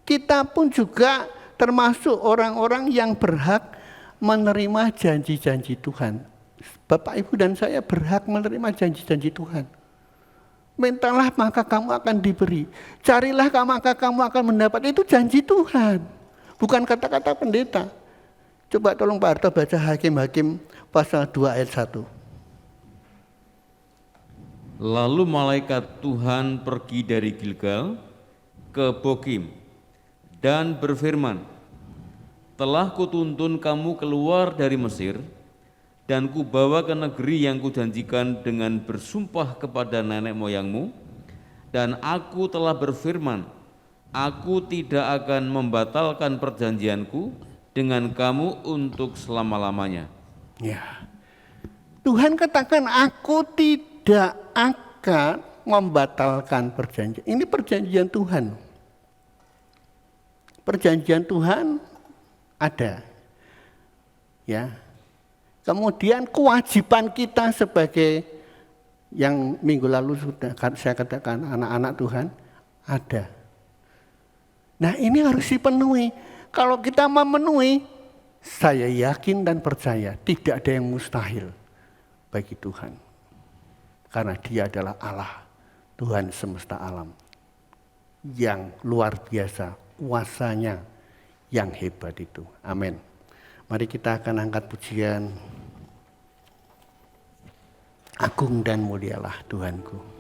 kita pun juga termasuk orang-orang yang berhak menerima janji-janji Tuhan. Bapak, Ibu, dan saya berhak menerima janji-janji Tuhan. Mintalah maka kamu akan diberi. Carilah maka kamu akan mendapat. Itu janji Tuhan. Bukan kata-kata pendeta. Coba tolong Pak Harto baca Hakim-Hakim pasal 2 ayat 1. Lalu malaikat Tuhan pergi dari Gilgal ke Bokim dan berfirman, telah kutuntun kamu keluar dari Mesir dan kubawa ke negeri yang kujanjikan dengan bersumpah kepada nenek moyangmu, dan aku telah berfirman, aku tidak akan membatalkan perjanjianku dengan kamu untuk selama-lamanya. Ya. Tuhan katakan, aku tidak akan membatalkan perjanjian. Ini perjanjian Tuhan. Perjanjian Tuhan ada. Ya. Kemudian kewajiban kita sebagai yang minggu lalu sudah saya katakan anak-anak Tuhan ada. Nah, ini harus dipenuhi. Kalau kita memenuhi, saya yakin dan percaya tidak ada yang mustahil bagi Tuhan. Karena Dia adalah Allah, Tuhan semesta alam. Yang luar biasa, kuasanya yang hebat itu. Amin. Mari kita akan angkat pujian. Agung dan mulialah Tuhanku.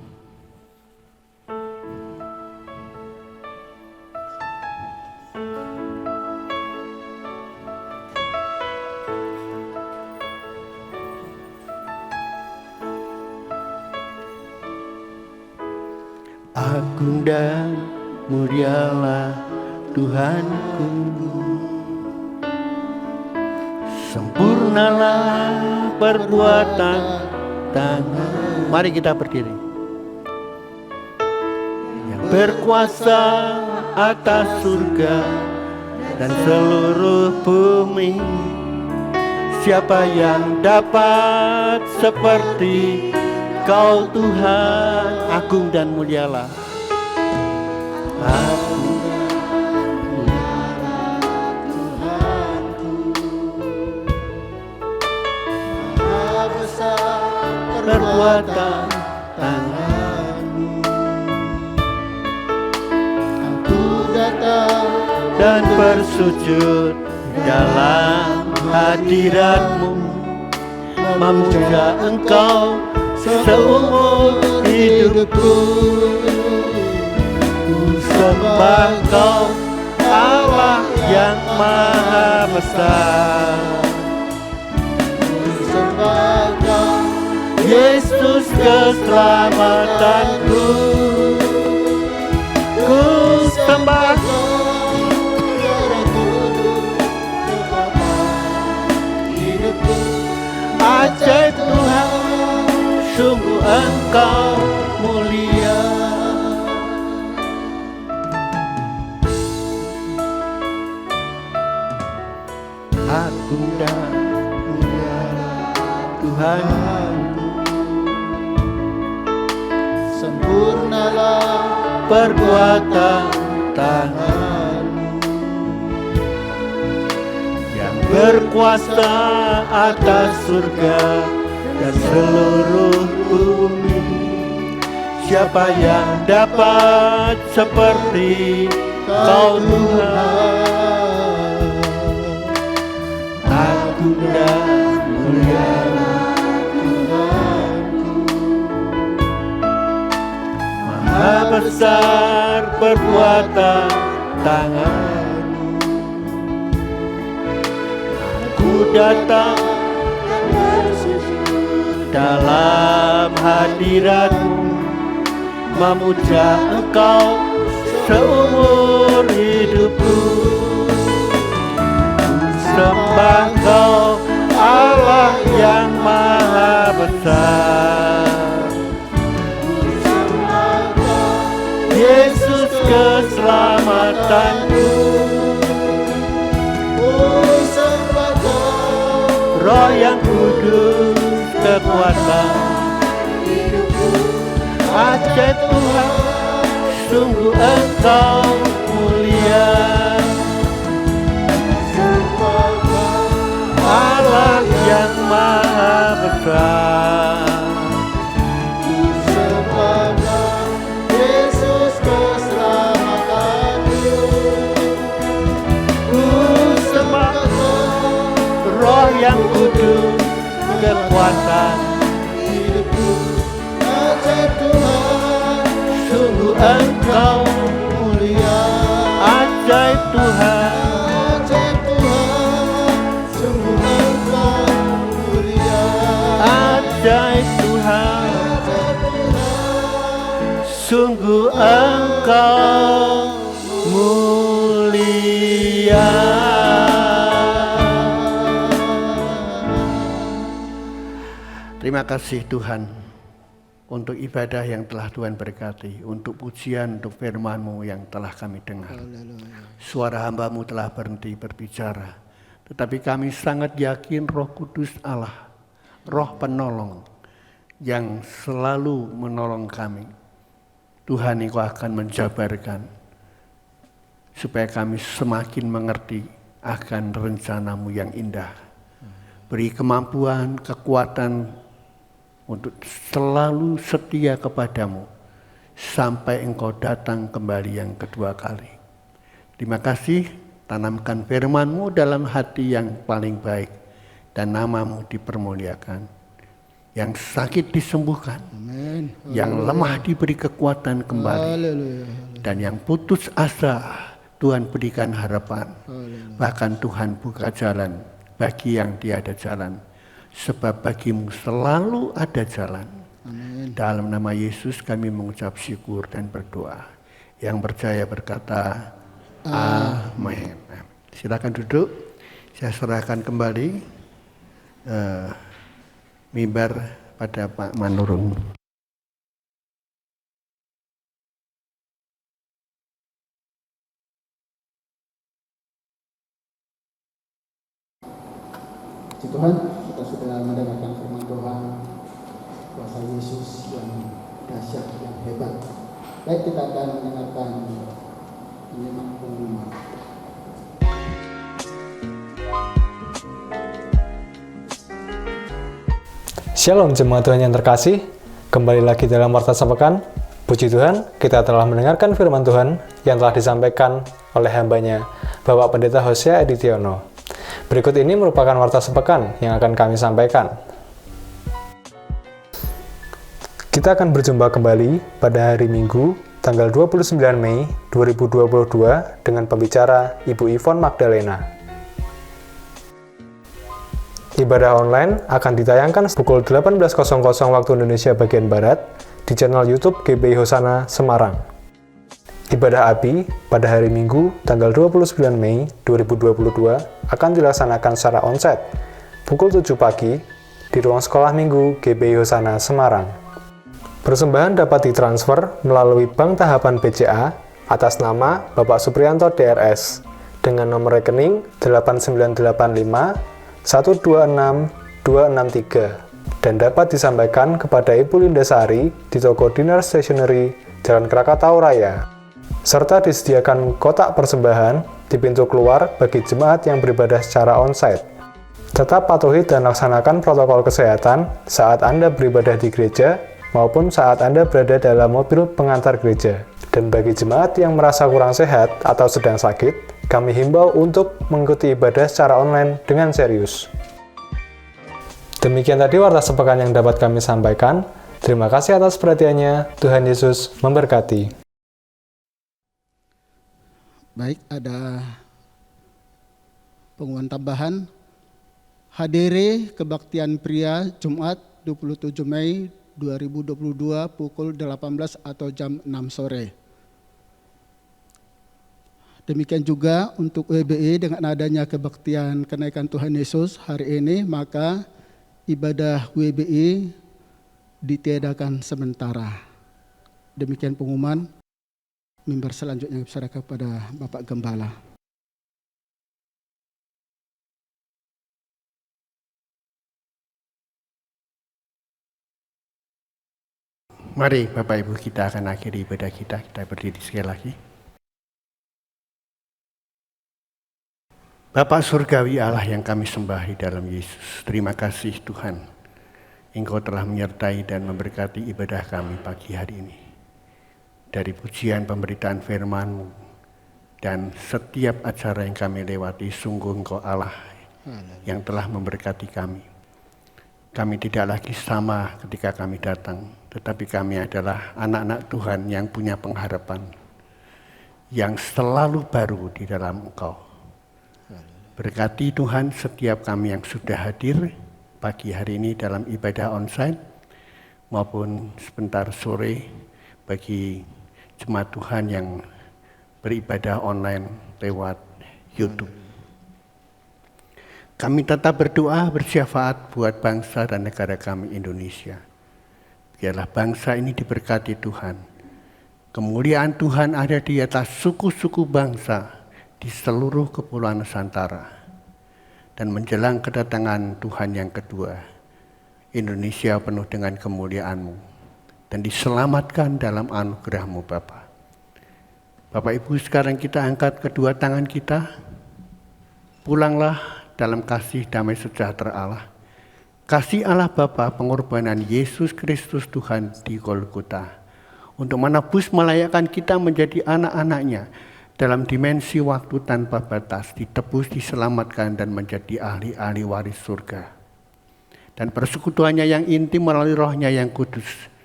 Agung dan mulialah Tuhanku, sempurnalah perbuatan tangan. Mari kita berdiri. Yang berkuasa atas surga dan seluruh bumi, siapa yang dapat seperti Kau Tuhan? Agung dan mulialah. Agung dan mulialah Tuhanku, Maha besar perbuatan tangan-Mu. Aku datang dan bersujud dalam hadirat-Mu, memuja Engkau seumur hidupku. Ku sembah Kau, Allah yang Maha Besar. Ku sembah Kau, Yesus keselamatanku. Ku sembah Kau, Engkau mulia. Agung dan mulia Tuhan, Sempurnalah perbuatan tangan-Mu yang berkuasa atas surga dan seluruh bumi. Siapa yang dapat seperti Kau Tuhan? Agung dan mulia Tuhanku, Maha besar perbuatan tangan-Mu. Aku datang dalam hadirat-Mu, memuja Engkau seumur hidupku. Sembah Kau Allah yang maha besar, Yesus keselamatanku. Roh yang kudus kekuatan hidupku. Ajaib Tuhan, sungguh Engkau mulia. Allah yang maha besar, Yesus keselamatanku. ku sembah Roh yang kudus kekuatan Hidupku, ajaib Tuhan, sungguh Engkau mulia. ajaib Tuhan. Ajaib Tuhan, sungguh Engkau mulia. Ajaib Tuhan, Ajaib Tuhan, sungguh Engkau mulia. Terima kasih Tuhan untuk ibadah yang telah Tuhan berkati, untuk pujian, untuk firman-Mu yang telah kami dengar. Suara hamba-Mu telah berhenti berbicara, tetapi kami sangat yakin Roh Kudus Allah, Roh penolong yang selalu menolong kami. Tuhan, Engkau akan menjabarkan supaya kami semakin mengerti akan rencana-Mu yang indah. Beri kemampuan, kekuatan untuk selalu setia kepadamu sampai Engkau datang kembali yang kedua kali. Terima kasih, tanamkan firman-Mu dalam hati yang paling baik dan nama-Mu dipermuliakan. Yang sakit disembuhkan, amin. yang lemah diberi kekuatan kembali, Haleluya. dan yang putus asa Tuhan berikan harapan. Bahkan Tuhan buka jalan bagi yang tiada jalan. Sebab bagimu selalu ada jalan. Amin. Dalam nama Yesus kami mengucap syukur dan berdoa. Yang percaya berkata, amin. Silakan duduk. Saya serahkan kembali mimbar pada Pak Manurung. Puji Tuhan, kita sudah mendengarkan firman Tuhan, kuasa Yesus yang dahsyat, yang hebat. Baik, kita akan mendengarkan penyimak pengumuman. Shalom jemaat Tuhan yang terkasih, kembali lagi dalam Warta Sepekan. Puji Tuhan, kita telah mendengarkan firman Tuhan yang telah disampaikan oleh hambanya, Bapak Pendeta Hosea Editiono. Berikut ini merupakan Warta Sepekan yang akan kami sampaikan. Kita akan berjumpa kembali pada hari Minggu, tanggal 29 Mei 2022 dengan pembicara Ibu Yvonne Magdalena. Ibadah online akan ditayangkan pukul 18.00 waktu Indonesia bagian Barat di channel YouTube GBI Hosana Semarang. Ibadah ABI pada hari Minggu, tanggal 29 Mei 2022 akan dilaksanakan secara onsite pukul 7 pagi di ruang sekolah Minggu GBI Hosana Semarang. Persembahan dapat ditransfer melalui Bank Tahapan BCA atas nama Bapak Supriyanto DRS dengan nomor rekening 8985 126 263 dan dapat disampaikan kepada Ibu Lindasari di toko Dinar Stationery, Jalan Krakatau Raya. Serta disediakan kotak persembahan di pintu keluar bagi jemaat yang beribadah secara onsite. Tetap patuhi dan laksanakan protokol kesehatan saat Anda beribadah di gereja maupun saat Anda berada dalam mobil pengantar gereja. Dan bagi jemaat yang merasa kurang sehat atau sedang sakit, kami himbau untuk mengikuti ibadah secara online dengan serius. Demikian tadi warta sepekan yang dapat kami sampaikan. Terima kasih atas perhatiannya. Tuhan Yesus memberkati. Baik, ada pengumuman tambahan. Hadiri kebaktian pria Jumat 27 Mei 2022 pukul 18 atau jam 6 sore. Demikian juga untuk WBI dengan adanya kebaktian kenaikan Tuhan Yesus hari ini, maka ibadah WBI ditiadakan sementara. Demikian pengumuman. Mimbar selanjutnya diserahkan kepada Bapak Gembala. Mari Bapak Ibu, kita akan akhiri ibadah kita berdiri sekali lagi. Bapa Surgawi Allah yang kami sembah di dalam Yesus, terima kasih Tuhan, Engkau telah menyertai dan memberkati ibadah kami pagi hari ini. Dari pujian pemberitaan firman-Mu dan setiap acara yang kami lewati, sungguh Engkau Allah yang telah memberkati kami. Kami tidak lagi sama ketika kami datang, tetapi kami adalah anak-anak Tuhan yang punya pengharapan, yang selalu baru di dalam Engkau. Berkati Tuhan setiap kami yang sudah hadir pagi hari ini dalam ibadah onsite maupun sebentar sore bagi jemaat Tuhan yang beribadah online lewat YouTube. Kami tetap berdoa bersyafaat buat bangsa dan negara kami Indonesia. Biarlah bangsa ini diberkati Tuhan. Kemuliaan Tuhan ada di atas suku-suku bangsa di seluruh kepulauan Nusantara. Dan menjelang kedatangan Tuhan yang kedua, Indonesia penuh dengan kemuliaan-Mu dan diselamatkan dalam anugerah-Mu Bapa. Bapak Ibu, sekarang kita angkat kedua tangan kita. Pulanglah dalam kasih damai sejahtera Allah. Kasih Allah Bapa, pengorbanan Yesus Kristus Tuhan di Golgota untuk menebus melayakkan kita menjadi anak-anak-Nya dalam dimensi waktu tanpa batas, ditebus, diselamatkan dan menjadi ahli-ahli waris surga. Dan persekutuannya yang intim melalui Roh-Nya yang kudus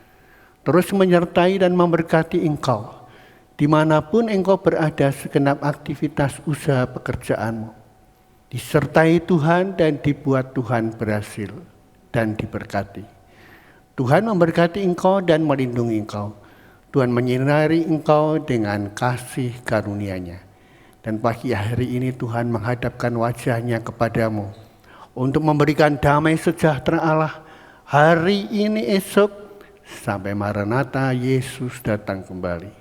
terus menyertai dan memberkati engkau dimanapun engkau berada, segenap aktivitas usaha pekerjaanmu disertai Tuhan dan dibuat Tuhan berhasil dan diberkati. Tuhan memberkati engkau dan melindungi engkau. Tuhan menyinari engkau dengan kasih karunia-Nya. Dan pagi hari ini Tuhan menghadapkan wajah-Nya kepadamu untuk memberikan damai sejahtera Allah hari ini, esok, sampai Maranatha Yesus datang kembali.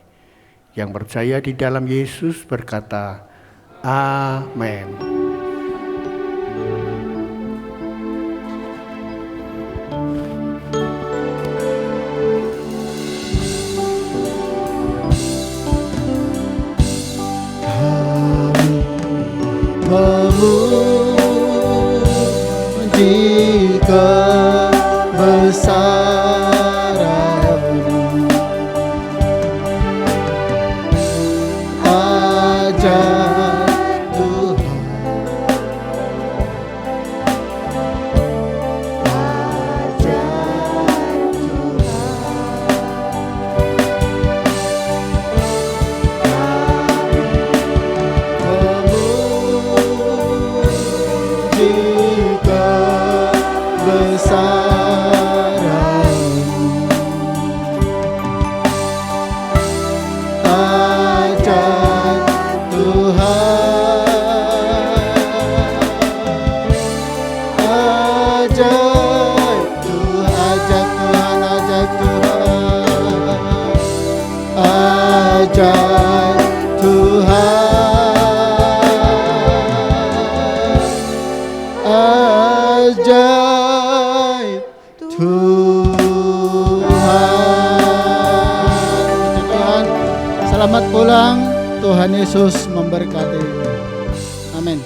Yang percaya di dalam Yesus berkata, Amin. Memuji kebesaran-Mu, ajar Tuhan, memuji kebesaran ajaib Tuhan, ajaib Tuhan. Selamat pulang, Tuhan Yesus memberkati. Amin.